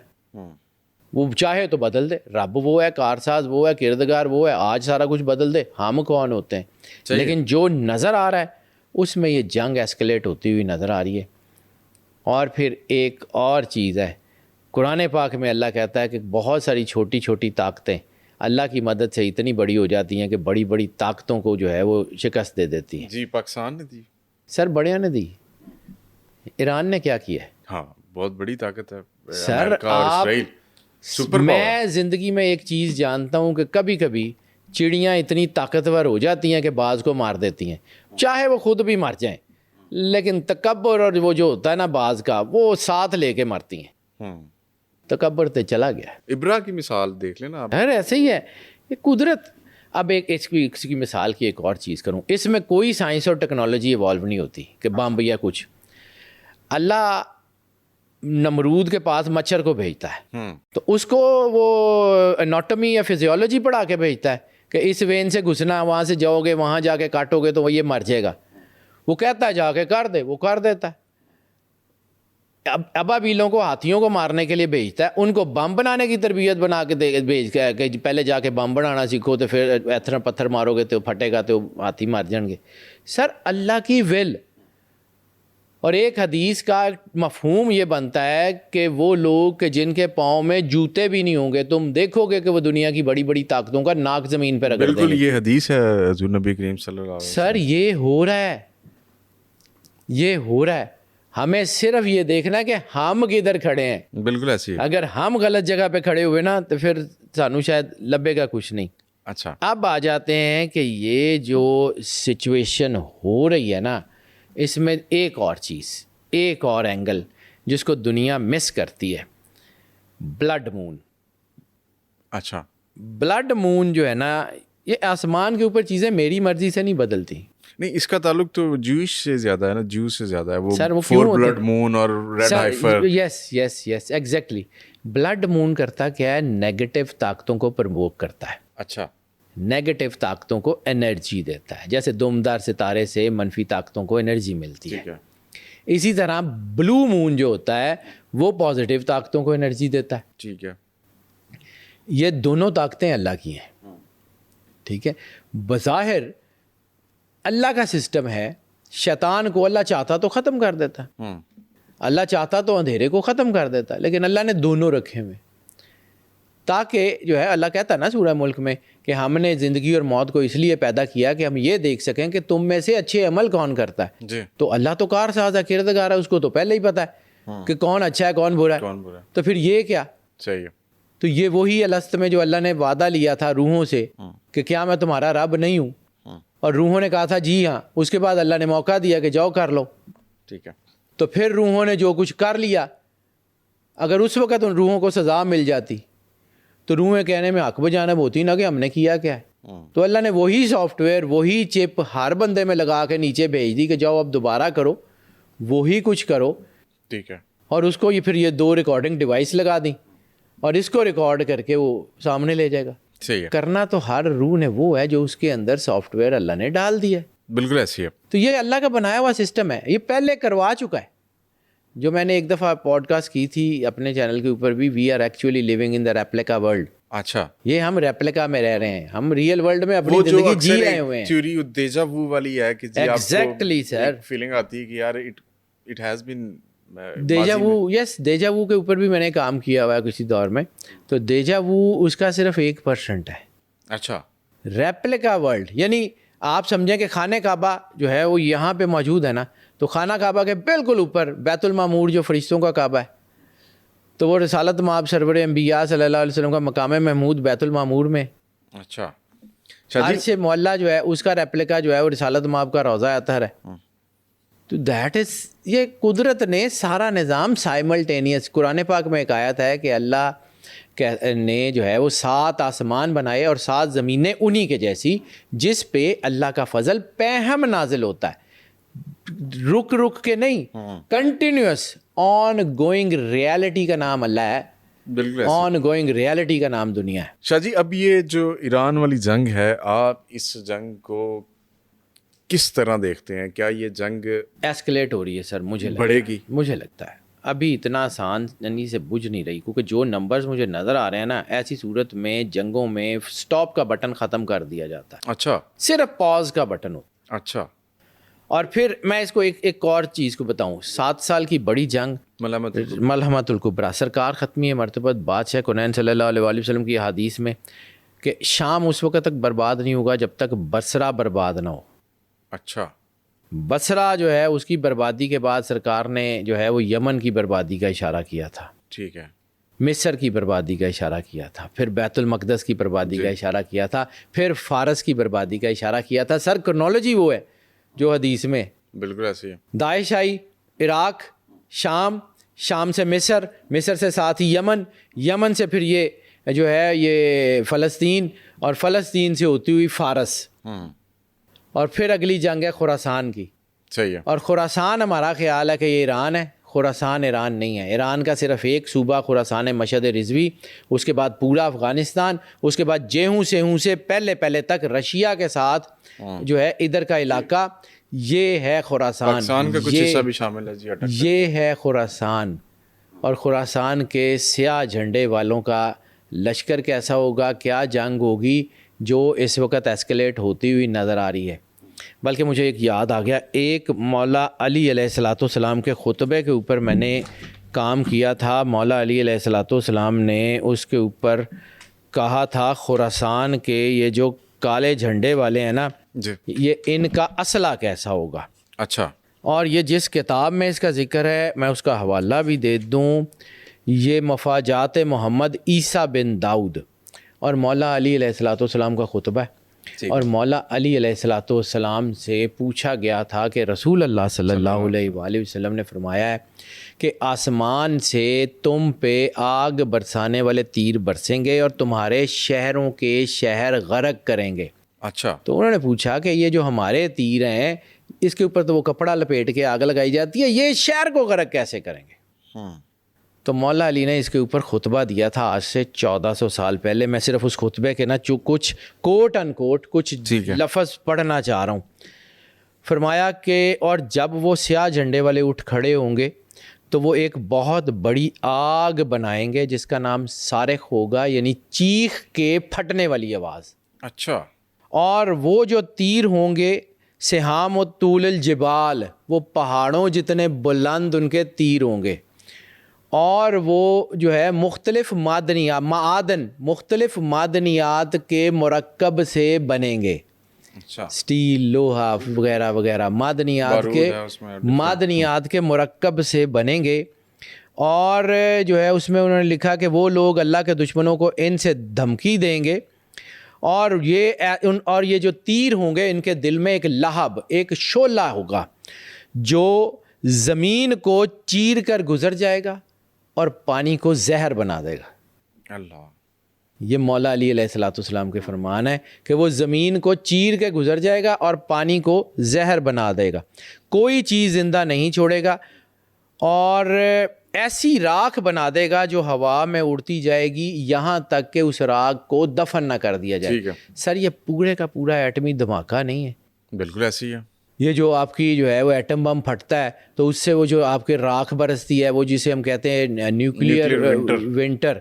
[SPEAKER 2] وہ چاہے تو بدل دے. رب وہ ہے، کارساز وہ ہے، کردگار وہ ہے. آج سارا کچھ بدل دے، ہم کون ہوتے ہیں؟ لیکن جو نظر آ رہا ہے اس میں یہ جنگ ایسکلیٹ ہوتی ہوئی نظر آ رہی ہے. اور پھر ایک اور چیز ہے، قرآن پاک میں اللہ کہتا ہے کہ بہت ساری چھوٹی چھوٹی طاقتیں اللہ کی مدد سے اتنی بڑی ہو جاتی ہیں کہ بڑی بڑی طاقتوں کو جو ہے وہ شکست دے دیتی ہیں.
[SPEAKER 1] جی پاکستان نے دی
[SPEAKER 2] سر، بڑیاں نے دی. ایران نے کیا کیا ہے؟
[SPEAKER 1] ہاں بہت بڑی طاقت ہے
[SPEAKER 2] سر. آپ میں زندگی میں ایک چیز جانتا ہوں کہ کبھی کبھی چڑیاں اتنی طاقتور ہو جاتی ہیں کہ بعض کو مار دیتی ہیں، چاہے وہ خود بھی مر جائیں. لیکن تکبر اور وہ جو ہوتا ہے نا بعض کا، وہ ساتھ لے کے مرتی ہیں. تکبر تے چلا گیا.
[SPEAKER 1] ابرا کی مثال دیکھ لینا آپ.
[SPEAKER 2] ایسے ہی ہے یہ قدرت. اب اس کی مثال کی ایک اور چیز کروں، اس میں کوئی سائنس اور ٹیکنالوجی ایوالو نہیں ہوتی کہ بم یا کچھ. اللہ نمرود کے پاس مچھر کو بھیجتا ہے تو اس کو وہ اناٹمی یا فزیولوجی پڑھا کے بھیجتا ہے کہ اس وین سے گھسنا، وہاں سے جاؤ گے، وہاں جا کے کاٹو گے تو وہ یہ مر جائے گا. وہ کہتا ہے جا کے کر دے، وہ کر دیتا ہے. ابابیلوں کو، ہاتھیوں کو مارنے کے لیے بھیجتا ہے، ان کو بم بنانے کی تربیت بنا کے بھیج کے کہ پہلے جا کے بم بنانا سیکھو تو پھر ایتھر پتھر مارو گے تو پھٹے گا تو ہاتھی مار جائیں گے. سر اللہ کی ول. اور ایک حدیث کا مفہوم یہ بنتا ہے کہ وہ لوگ کہ جن کے پاؤں میں جوتے بھی نہیں ہوں گے، تم دیکھو گے کہ وہ دنیا کی بڑی بڑی طاقتوں کا ناک زمین پہ رگڑ دیں گے.
[SPEAKER 1] بالکل یہ حدیث ہے حضور نبی کریم صلی اللہ علیہ وسلم.
[SPEAKER 2] سر یہ ہو رہا ہے، یہ ہو رہا ہے. ہمیں صرف یہ دیکھنا ہے کہ ہم کدھر کھڑے ہیں.
[SPEAKER 1] بالکل ایسی.
[SPEAKER 2] اگر ہم غلط جگہ پہ کھڑے ہوئے نا تو پھر سانو شاید لبے گا کچھ نہیں.
[SPEAKER 1] اچھا
[SPEAKER 2] اب آ جاتے ہیں کہ یہ جو سچویشن ہو رہی ہے نا، اس میں ایک اور چیز، ایک اور اینگل جس کو دنیا مس کرتی ہے، بلڈ مون.
[SPEAKER 1] اچھا
[SPEAKER 2] بلڈ مون جو ہے نا، یہ آسمان کے اوپر چیزیں میری مرضی سے نہیں بدلتی.
[SPEAKER 1] نہیں، اس کا تعلق تو جوش سے زیادہ ہے نا، جو سے زیادہ ہے وہ.
[SPEAKER 2] سر وہ
[SPEAKER 1] فور بلڈ مون اور red heifer.
[SPEAKER 2] Yes exactly. Blood moon کرتا کیا ہے؟ نیگیٹو طاقتوں کو پرووک کرتا ہے.
[SPEAKER 1] اچھا.
[SPEAKER 2] نیگیٹو طاقتوں کو انرجی دیتا ہے. جیسے دمدار ستارے سے منفی طاقتوں کو انرجی ملتی ہے، اسی طرح بلو مون جو ہوتا ہے وہ پازیٹیو طاقتوں کو انرجی دیتا ہے.
[SPEAKER 1] ٹھیک ہے.
[SPEAKER 2] یہ دونوں طاقتیں اللہ کی ہیں. ٹھیک ہے. بظاہر اللہ کا سسٹم ہے، شیطان کو اللہ چاہتا تو ختم کر دیتا، اللہ چاہتا تو اندھیرے کو ختم کر دیتا، لیکن اللہ نے دونوں رکھے ہوئے تاکہ جو ہے، اللہ کہتا ہے نا سورہ ملک میں کہ ہم نے زندگی اور موت کو اس لیے پیدا کیا کہ ہم یہ دیکھ سکیں کہ تم میں سے اچھے عمل کون کرتا ہے.
[SPEAKER 1] جی.
[SPEAKER 2] تو اللہ تو کارساز ہے، کردگار ہے، اس کو تو پہلے ہی پتہ ہے کہ کون اچھا ہے کون برا ہے. تو پھر یہ کیا
[SPEAKER 1] صحیح ہے.
[SPEAKER 2] تو یہ وہی الست میں جو اللہ نے وعدہ لیا تھا روحوں سے کہ کیا میں تمہارا رب نہیں ہوں، اور روحوں نے کہا تھا جی ہاں. اس کے بعد اللہ نے موقع دیا کہ جاؤ کر لو.
[SPEAKER 1] ٹھیک ہے.
[SPEAKER 2] تو پھر روحوں نے جو کچھ کر لیا، اگر اس وقت ان روحوں کو سزا مل جاتی تو روحیں کہنے میں حق بجانب ہوتی نا کہ ہم نے کیا کیا ہے. تو اللہ نے وہی سافٹ ویئر، وہی چپ ہر بندے میں لگا کے نیچے بھیج دی کہ جاؤ اب دوبارہ کرو، وہی کچھ کرو.
[SPEAKER 1] ٹھیک ہے.
[SPEAKER 2] اور اس کو یہ پھر یہ 2 ریکارڈنگ ڈیوائس لگا دیں اور اس کو ریکارڈ کر کے وہ سامنے لے جائے گا.
[SPEAKER 1] صحیح ہے.
[SPEAKER 2] کرنا تو ہر روح نے وہ ہے جو اس کے اندر سافٹ ویئر اللہ نے ڈال دیا ہے.
[SPEAKER 1] بالکل ایسی ہے.
[SPEAKER 2] تو یہ اللہ کا بنایا ہوا سسٹم ہے. یہ پہلے کروا چکا ہے. جو میں نے ایک دفعہ پوڈ کاسٹ کی تھی اپنے چینل کے اوپر بھی، we are actually living in the replica world.
[SPEAKER 1] اچھا.
[SPEAKER 2] یہ ہم ریپلیکا میں رہ رہے ہیں، ہم ریئل ورلڈ میں اپنی زندگی جی رہے ہوئے ہیں.
[SPEAKER 1] تھیوری دیجا وو والی ہے کہ جی
[SPEAKER 2] ایگزیکٹلی سر،
[SPEAKER 1] فیلنگ آتی ہے کہ یار اٹ ہیز بین
[SPEAKER 2] دیجا وو، یس، دیجا وو کے اوپر بھی میں نے کام کیا ہوا ہے کسی دور میں. تو دیجا وو اس کا صرف 1% ہے.
[SPEAKER 1] اچھا.
[SPEAKER 2] ریپلیکا ورلڈ، یعنی آپ سمجھیں کہ خانہ کعبہ جو ہے وہ یہاں پہ موجود ہے نا، تو خانہ کعبہ کے بالکل اوپر بیت المعمور جو فرشتوں کا کعبہ ہے، تو وہ رسالت مآب سرور انبیاء صلی اللہ علیہ وسلم کا مقام محمود بیت المعمور میں.
[SPEAKER 1] اچھا.
[SPEAKER 2] عرش معلیٰ جو ہے اس کا ریپلیکا جو ہے وہ رسالت مآب کا روضہ اطہر ہے. تو دیٹ از، یہ قدرت نے سارا نظام سائملٹینیس. قرآن پاک میں ایک آیت ہے کہ اللہ نے جو ہے وہ 7 آسمان بنائے اور 7 زمینیں انہی کے جیسی، جس پہ اللہ کا فضل پہم نازل ہوتا ہے، رک رک کے نہیں، کنٹینیوس آن گوئنگ ریالٹی کا نام اللہ ہے.
[SPEAKER 1] بالکل
[SPEAKER 2] آن گوئنگ ریالٹی کا نام دنیا ہے.
[SPEAKER 1] شاہ جی، اب یہ جو ایران والی جنگ ہے، آپ اس جنگ کو کس طرح دیکھتے ہیں؟ کیا یہ جنگ
[SPEAKER 2] ایسکلیٹ ہو رہی ہے سر؟
[SPEAKER 1] بڑھے گی؟
[SPEAKER 2] مجھے لگتا ہے ابھی اتنا آسان یعنی سے بجھ نہیں رہی، کیونکہ جو نمبرز مجھے نظر آ رہے ہیں نا، ایسی صورت میں جنگوں میں سٹاپ کا بٹن ختم کر دیا جاتا ہے.
[SPEAKER 1] اچھا.
[SPEAKER 2] صرف پاز کا بٹن ہو.
[SPEAKER 1] اچھا.
[SPEAKER 2] اور پھر میں اس کو ایک اور چیز کو بتاؤں، 7 سال کی بڑی جنگ، ملحمۃ الکبریٰ، سرکار ختمی مرتبہ بادشاہ کونین صلی اللہ علیہ وآلہ وسلم کی حدیث میں کہ شام اس وقت تک برباد نہیں ہوگا جب تک بصرہ برباد نہ ہو.
[SPEAKER 1] اچھا.
[SPEAKER 2] بصرہ جو ہے اس کی بربادی کے بعد سرکار نے جو ہے وہ یمن کی بربادی کا اشارہ کیا تھا.
[SPEAKER 1] ٹھیک ہے.
[SPEAKER 2] مصر کی بربادی کا اشارہ کیا تھا، پھر بیت المقدس کی بربادی کا اشارہ کیا تھا، پھر فارس کی بربادی کا اشارہ کیا تھا. سر کرنالوجی وہ ہے جو حدیث میں.
[SPEAKER 1] بالکل ایسی ہے.
[SPEAKER 2] داعش آئی، عراق، شام سے مصر سے ساتھ ہی یمن سے پھر یہ جو ہے یہ فلسطین، اور فلسطین سے ہوتی ہوئی فارس، اور پھر اگلی جنگ ہے خراسان کی.
[SPEAKER 1] صحیح ہے.
[SPEAKER 2] اور خراسان ہمارا خیال ہے کہ یہ ایران ہے. خراسان ایران نہیں ہے. ایران کا صرف ایک صوبہ خراسان مشہد رضوی، اس کے بعد پورا افغانستان، اس کے بعد سیہوں سے پہلے تک رشیا کے ساتھ جو ہے ادھر کا علاقہ، یہ ہے خراسان.
[SPEAKER 1] پاکستان کا کچھ حصہ بھی شامل ہے. جی
[SPEAKER 2] یہ ہے خراسان. اور خراسان کے سیاہ جھنڈے والوں کا لشکر کیسا ہوگا، کیا جنگ ہوگی جو اس وقت ایسکلیٹ ہوتی ہوئی نظر آ رہی ہے. بلکہ مجھے ایک یاد آ گیا، ایک مولا علی علیہ الصلوۃ والسلام کے خطبے کے اوپر میں نے کام کیا تھا. مولا علی علیہ الصلوۃ والسلام نے اس کے اوپر کہا تھا خراسان کے یہ جو کالے جھنڈے والے ہیں نا، یہ ان کا اسلحہ کیسا ہوگا.
[SPEAKER 1] اچھا. اور
[SPEAKER 2] یہ جس کتاب میں اس کا ذکر ہے میں اس کا حوالہ بھی دے دوں، یہ مفاجات محمد عیسیٰ بن داؤد، اور مولا علی علیہ الصلوۃ والسلام کا خطبہ ہے. اور مولا علی علیہ الصلوۃ والسلام سے پوچھا گیا تھا کہ رسول اللہ صلی اللہ علیہ وآلہ وسلم نے فرمایا ہے کہ آسمان سے تم پہ آگ برسانے والے تیر برسیں گے اور تمہارے شہروں کے شہر غرق کریں گے.
[SPEAKER 1] اچھا.
[SPEAKER 2] تو انہوں نے پوچھا کہ یہ جو ہمارے تیر ہیں اس کے اوپر تو وہ کپڑا لپیٹ کے آگ لگائی جاتی ہے، یہ شہر کو غرق کیسے کریں گے؟ تو مولا علی نے اس کے اوپر خطبہ دیا تھا آج سے 1400 سال پہلے. میں صرف اس خطبے کے نا کچھ کوٹ ان کوٹ کچھ لفظ پڑھنا چاہ رہا ہوں. فرمایا کہ اور جب وہ سیاہ جھنڈے والے اٹھ کھڑے ہوں گے تو وہ ایک بہت بڑی آگ بنائیں گے جس کا نام صارخ ہوگا، یعنی چیخ کے پھٹنے والی آواز.
[SPEAKER 1] اچھا.
[SPEAKER 2] اور وہ جو تیر ہوں گے سہام و طول الجبال، وہ پہاڑوں جتنے بلند ان کے تیر ہوں گے. اور وہ جو ہے مختلف معدنیات کے مرکب سے بنیں گے.
[SPEAKER 1] اچھا.
[SPEAKER 2] سٹیل، لوہا وغیرہ وغیرہ معدنیات کے مرکب سے بنیں گے. اور جو ہے اس میں انہوں نے لکھا کہ وہ لوگ اللہ کے دشمنوں کو ان سے دھمکی دیں گے، اور یہ جو تیر ہوں گے ان کے دل میں ایک لہب، ایک شعلہ ہوگا جو زمین کو چیر کر گزر جائے گا اور پانی کو زہر بنا دے گا.
[SPEAKER 1] اللہ.
[SPEAKER 2] یہ مولا علی علیہ الصلوۃ والسلام کے فرمان ہے کہ وہ زمین کو چیر کے گزر جائے گا اور پانی کو زہر بنا دے گا، کوئی چیز زندہ نہیں چھوڑے گا، اور ایسی راکھ بنا دے گا جو ہوا میں اڑتی جائے گی یہاں تک کہ اس راکھ کو دفن نہ کر دیا جائے. سر یہ پورے کا پورا ایٹمی دھماکہ نہیں ہے؟ بالکل
[SPEAKER 1] ایسی ہے.
[SPEAKER 2] یہ جو آپ کی جو ہے وہ ایٹم بم پھٹتا ہے تو اس سے وہ جو آپ کے راکھ برستی ہے، وہ جسے ہم کہتے ہیں نیوکلیئر ونٹر.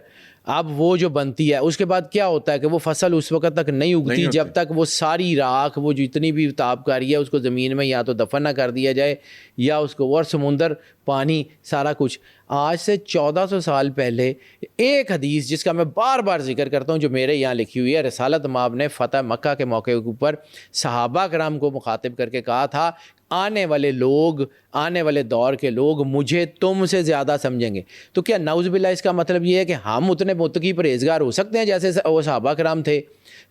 [SPEAKER 2] اب وہ جو بنتی ہے اس کے بعد کیا ہوتا ہے کہ وہ فصل اس وقت تک نہیں اگتی جب تک وہ ساری راکھ وہ جتنی بھی تابکاری ہے اس کو زمین میں یا تو دفن نہ کر دیا جائے یا اس کو، اور سمندر پانی سارا کچھ۔ آج سے 1400 سال پہلے ایک حدیث جس کا میں بار بار ذکر کرتا ہوں جو میرے یہاں لکھی ہوئی ہے، رسالت مآب نے فتح مکہ کے موقع کے اوپر صحابہ کرام کو مخاطب کر کے کہا تھا آنے والے لوگ، آنے والے دور کے لوگ مجھے تم سے زیادہ سمجھیں گے۔ تو کیا نعوذ باللہ اس کا مطلب یہ ہے کہ ہم اتنے متقی پرہیزگار ہو سکتے ہیں جیسے وہ صحابہ کرام تھے؟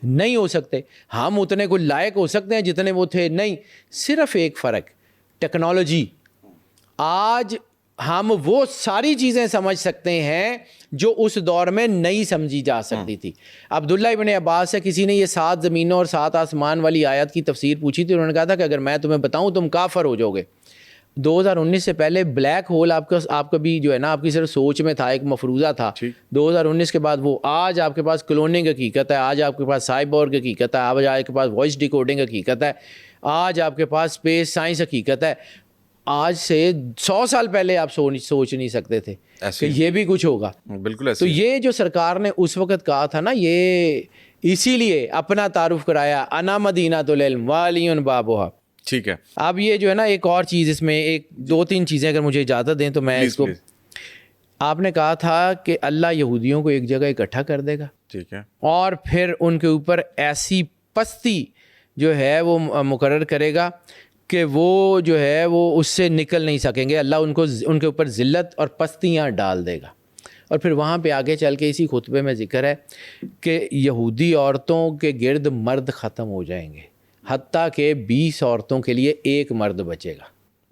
[SPEAKER 2] نہیں ہو سکتے۔ ہم اتنے کوئی لائق ہو سکتے ہیں جتنے وہ تھے؟ نہیں۔ صرف ایک فرق، ٹیکنالوجی۔ آج ہم وہ ساری چیزیں سمجھ سکتے ہیں جو اس دور میں نہیں سمجھی جا سکتی تھی۔ عبداللہ ابن عباس سے کسی نے یہ 7 زمینوں اور 7 آسمان والی آیت کی تفسیر پوچھی تھی، انہوں نے کہا تھا کہ اگر میں تمہیں بتاؤں تم کافر ہو جاؤ گے۔ 2019 سے پہلے بلیک ہول آپ کا بھی جو ہے نا آپ کی صرف سوچ میں تھا، ایک مفروضہ تھا۔ 2019 کے بعد وہ آج آپ کے پاس کلوننگ حقیقت ہے، آج آپ کے پاس سائبورگ حقیقت ہے، آج آپ کے پاس وائس ڈیکوڈنگ حقیقت ہے، آج آپ کے پاس اسپیس سائنس حقیقت ہے۔ آج سے 100 سال پہلے آپ سوچ نہیں سکتے تھے کہ یہ بھی کچھ ہوگا۔
[SPEAKER 1] بالکل ایسے۔
[SPEAKER 2] تو یہ جو سرکار نے اس وقت کہا تھا نا، یہ اسی لیے اپنا تعارف کرایا، انا مدینۃ العلم والی بابھا۔
[SPEAKER 1] ٹھیک ہے۔
[SPEAKER 2] اب یہ جو ہے نا ایک اور چیز اس میں، ایک 2-3 چیزیں اگر مجھے اجازت دیں تو میں اس کو، آپ نے کہا تھا کہ اللہ یہودیوں کو ایک جگہ اکٹھا کر دے گا، ٹھیک ہے، اور پھر ان کے اوپر ایسی پستی جو ہے وہ مقرر کرے گا کہ وہ جو ہے وہ اس سے نکل نہیں سکیں گے۔ اللہ ان کے اوپر ذلت اور پستیاں ڈال دے گا۔ اور پھر وہاں پہ آگے چل کے اسی خطبے میں ذکر ہے کہ یہودی عورتوں کے گرد مرد ختم ہو جائیں گے، حتیٰ کہ 20 عورتوں کے لیے ایک مرد بچے گا۔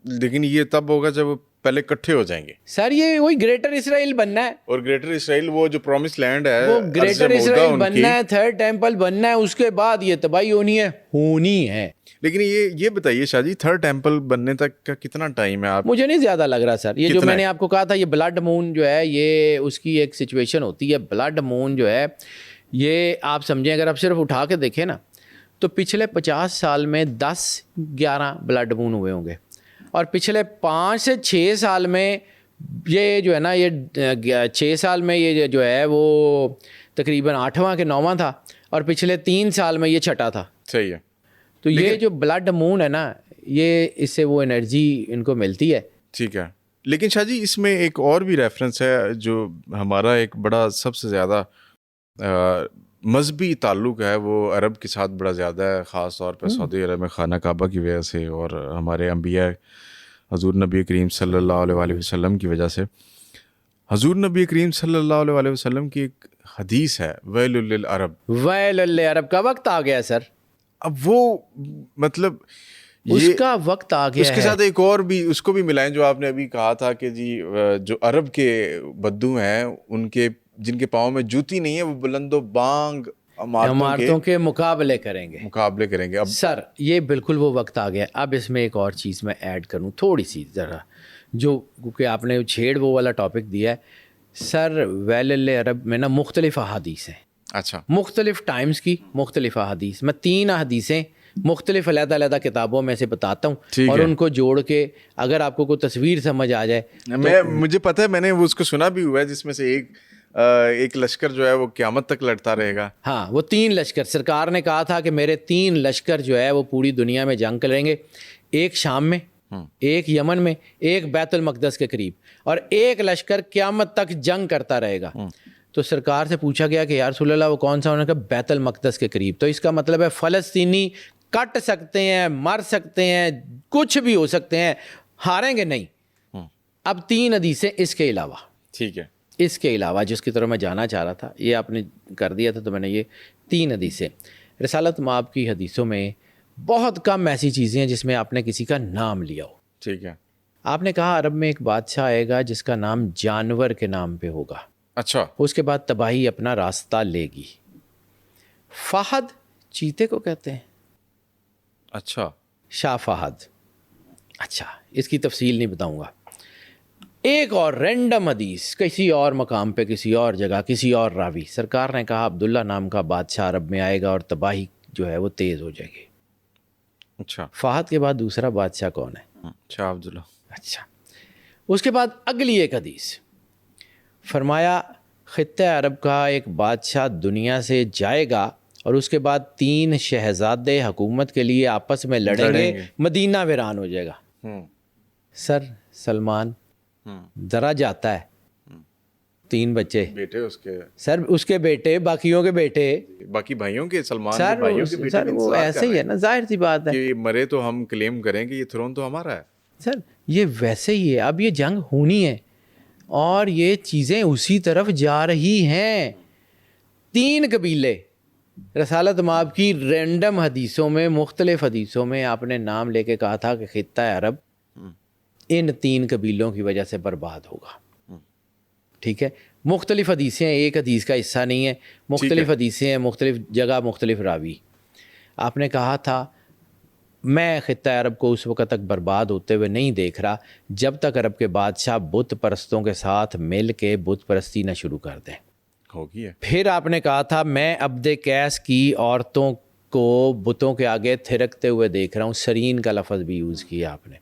[SPEAKER 1] لیکن یہ تب ہوگا جب پہلے اکٹھے ہو جائیں گے۔
[SPEAKER 2] سر یہ وہی گریٹر اسرائیل بننا ہے،
[SPEAKER 1] اور گریٹر اسرائیل وہ جو پرومس لینڈ ہے،
[SPEAKER 2] وہ گریٹر اسرائیل بننا ہے، 3rd ٹیمپل بننا ہے، اس کے بعد یہ تباہی ہونی ہے۔
[SPEAKER 1] لیکن یہ بتائیے شاہ جی، 3rd ٹیمپل بننے تک کا کتنا ٹائم ہے؟ آپ
[SPEAKER 2] مجھے نہیں زیادہ لگ رہا سر، یہ جو میں نے آپ کو کہا تھا یہ بلڈ مون جو ہے، یہ اس کی ایک سچویشن ہوتی ہے۔ بلڈ مون جو ہے یہ آپ سمجھیں، اگر آپ صرف اٹھا کے دیکھیں نا تو پچھلے 50 سال میں 10-11 بلڈ مون ہوئے ہوں گے، اور پچھلے 5 سے 6 سال میں یہ جو ہے نا، یہ 6 سال میں یہ جو ہے وہ تقریباً 8واں کہ 9واں تھا، اور پچھلے 3 سال میں یہ 6ٹھا تھا۔
[SPEAKER 1] صحیح ہے۔
[SPEAKER 2] تو یہ جو بلڈ مون ہے نا، یہ اس سے وہ انرجی ان کو ملتی ہے۔
[SPEAKER 1] ٹھیک ہے۔ لیکن شاہ جی اس میں ایک اور بھی ریفرنس ہے جو ہمارا ایک بڑا سب سے زیادہ مذہبی تعلق ہے وہ عرب کے ساتھ بڑا زیادہ ہے، خاص طور پہ سعودی عرب میں خانہ کعبہ کی وجہ سے، اور ہمارے انبیاء حضور نبی کریم صلی اللہ علیہ وسلم کی وجہ سے۔ حضور نبی کریم صلی اللہ علیہ وسلم کی ایک حدیث ہے، ویل للعرب،
[SPEAKER 2] ویل للعرب کا وقت آ گیا سر۔
[SPEAKER 1] اب وہ مطلب
[SPEAKER 2] اس کا وقت آ گیا ہے۔
[SPEAKER 1] اس کے ساتھ ایک اور بھی اس کو بھی ملائیں جو آپ نے ابھی کہا تھا کہ جی جو عرب کے بدو ہیں، ان کے جن کے پاؤں میں جوتی نہیں ہے، وہ بلند و بانگ عمارتوں کے
[SPEAKER 2] مقابلے کریں گے۔ اب سر یہ بالکل وہ وقت آ گیا۔ اب اس میں ایک اور چیز میں ایڈ کروں تھوڑی سی ذرا، جو کیونکہ آپ نے چھیڑ وہ والا ٹاپک دیا ہے سر۔ ویل العرب میں نا مختلف احادیث ہیں،
[SPEAKER 1] اچھا،
[SPEAKER 2] مختلف ٹائمز کی مختلف احادیث۔ میں 3 احادیثیں مختلف علیحدہ کتابوں میں سے بتاتا ہوں، اور ان کو جوڑ کے اگر آپ کو کوئی تصویر سمجھ آ جائے۔
[SPEAKER 1] مجھے پتہ ہے، میں نے اس کو سنا بھی ہوا ہے، جس میں سے ایک لشکر جو ہے وہ قیامت تک لڑتا رہے گا۔
[SPEAKER 2] ہاں، وہ 3 لشکر سرکار نے کہا تھا کہ میرے 3 لشکر جو ہے وہ پوری دنیا میں جنگ کریں گے، ایک شام میں، ایک یمن میں، ایک بیت المقدس کے قریب، اور ایک لشکر قیامت تک جنگ کرتا رہے گا۔ تو سرکار سے پوچھا گیا کہ یا رسول اللہ وہ کون سا؟ انہوں نے کہا بیت المقدس کے قریب۔ تو اس کا مطلب ہے فلسطینی کٹ سکتے ہیں، مر سکتے ہیں، کچھ بھی ہو سکتے ہیں، ہاریں گے نہیں۔ اب 3 حدیثیں اس کے علاوہ،
[SPEAKER 1] ٹھیک ہے،
[SPEAKER 2] اس کے علاوہ جس کی طرف میں جانا چاہ رہا تھا، یہ آپ نے کر دیا تھا، تو میں نے یہ 3 حدیثیں، رسالت مآب کی حدیثوں میں بہت کم ایسی چیزیں ہیں جس میں آپ نے کسی کا نام لیا ہو۔
[SPEAKER 1] ٹھیک ہے۔
[SPEAKER 2] آپ نے کہا عرب میں ایک بادشاہ آئے گا جس کا نام جانور کے نام پہ ہوگا،
[SPEAKER 1] اچھا،
[SPEAKER 2] اس کے بعد تباہی اپنا راستہ لے گی۔ فہد چیتے کو کہتے ہیں،
[SPEAKER 1] اچھا،
[SPEAKER 2] شاہ فہد۔ اچھا، اس کی تفصیل نہیں بتاؤں گا۔ ایک اور رینڈم حدیث کسی اور مقام پہ، کسی اور جگہ، کسی اور راوی، سرکار نے کہا عبداللہ نام کا بادشاہ عرب میں آئے گا اور تباہی جو ہے وہ تیز ہو جائے گی۔
[SPEAKER 1] اچھا،
[SPEAKER 2] فہد کے بعد دوسرا بادشاہ کون ہے؟
[SPEAKER 1] شاہ عبداللہ۔
[SPEAKER 2] اچھا، اس کے بعد اگلی ایک حدیث فرمایا خطہ عرب کا ایک بادشاہ دنیا سے جائے گا اور اس کے بعد 3 شہزادے حکومت کے لیے آپس میں لڑیں گے, مدینہ ویران ہو جائے گا. سر سلمان ذرا جاتا ہے, 3 بچے
[SPEAKER 1] بیٹے اس کے,
[SPEAKER 2] سر اس کے بیٹے, باقیوں کے بیٹے,
[SPEAKER 1] باقی بھائیوں کے, سلمان
[SPEAKER 2] سر
[SPEAKER 1] کے بھائیوں کے بیٹے
[SPEAKER 2] سر وہ ایسے ہی ہے نا, ظاہر سی بات ہے
[SPEAKER 1] کہ مرے تو ہم کلیم کریں کہ یہ تھرون تو ہمارا ہے.
[SPEAKER 2] سر یہ ویسے ہی ہے. اب یہ جنگ ہونی ہے اور یہ چیزیں اسی طرف جا رہی ہیں. 3 قبیلے, رسالت مآب کی رینڈم حدیثوں میں, مختلف حدیثوں میں آپ نے نام لے کے کہا تھا کہ خطہ عرب ان 3 قبیلوں کی وجہ سے برباد ہوگا. ٹھیک ہے, مختلف حدیثیں, ایک حدیث کا حصہ نہیں ہے, مختلف حدیثیں ہیں, مختلف جگہ, مختلف راوی. آپ نے کہا تھا میں خطہ عرب کو اس وقت تک برباد ہوتے ہوئے نہیں دیکھ رہا جب تک عرب کے بادشاہ بت پرستوں کے ساتھ مل کے بت پرستی نہ شروع کر دیں.
[SPEAKER 1] ہوگی ہے.
[SPEAKER 2] پھر آپ نے کہا تھا میں عبد قیس کی عورتوں کو بتوں کے آگے تھرکتے ہوئے دیکھ رہا ہوں. سرین کا لفظ بھی یوز کیا آپ نے.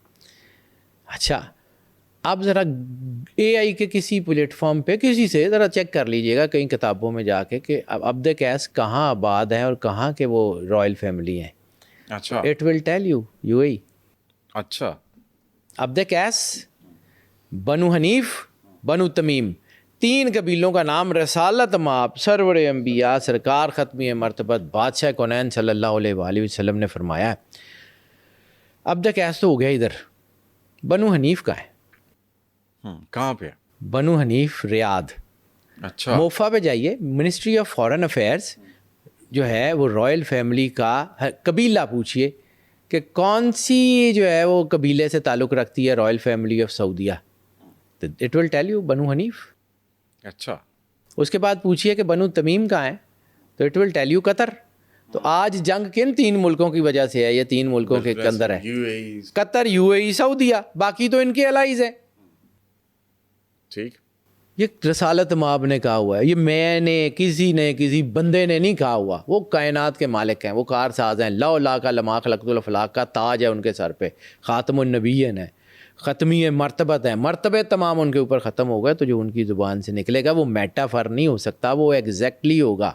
[SPEAKER 2] اچھا, آپ ذرا اے آئی کے کسی پلیٹ فارم پہ کسی سے ذرا چیک کر لیجئے گا, کئی کتابوں میں جا کے, کہ عبد قیس کہاں آباد ہیں اور کہاں کے وہ رائل فیملی ہیں.
[SPEAKER 1] اچھا,
[SPEAKER 2] it will tell you U A.
[SPEAKER 1] اچھا,
[SPEAKER 2] عبد قیس, بنو حنیف, بنو تمیم, 3 قبیلوں کا نام رسالت مآب سرور انبیاء سرکار ختمی مرتبت بادشاہ کونین صلی اللہ علیہ وآلہ وسلم نے فرمایا ہے. عبد قیس تو ہو گیا ادھر. بنو حنیف کا ہے.
[SPEAKER 1] کہاں پہ؟
[SPEAKER 2] بنو حنیف ریاض.
[SPEAKER 1] اچھا,
[SPEAKER 2] موفا پہ جائیے, منسٹری آف فارن افیئرس جو ہے وہ رائل فیملی کا قبیلہ پوچھئے کہ کون سی جو ہے وہ قبیلے سے تعلق رکھتی ہے رائل فیملی آف سعودیہ, تو اٹ ول ٹیل یو بنو حنیف.
[SPEAKER 1] اچھا,
[SPEAKER 2] اس کے بعد پوچھئے کہ بنو تمیم کہاں ہیں, تو اٹ ول ٹیل یو قطر. تو آج جنگ کن 3 ملکوں کی وجہ سے ہے, یہ 3 ملکوں کے اندر ہے, قطر, یو اے ای, سعودیہ, باقی تو ان کے الائز ہیں.
[SPEAKER 1] ٹھیک,
[SPEAKER 2] یہ رسالت مآب نے کہا ہوا ہے, یہ میں نے, کسی بندے نے نہیں کہا ہوا. وہ کائنات کے مالک ہیں, وہ کار ساز ہیں. لا کا لما خلقت الافلاق کا تاج ہے ان کے سر پہ, خاتم النبیین ہے, ختمی مرتبت ہے, مرتبے تمام ان کے اوپر ختم ہو گئے. تو جو ان کی زبان سے نکلے گا وہ میٹافر نہیں ہو سکتا, وہ ایگزیکٹلی ہوگا.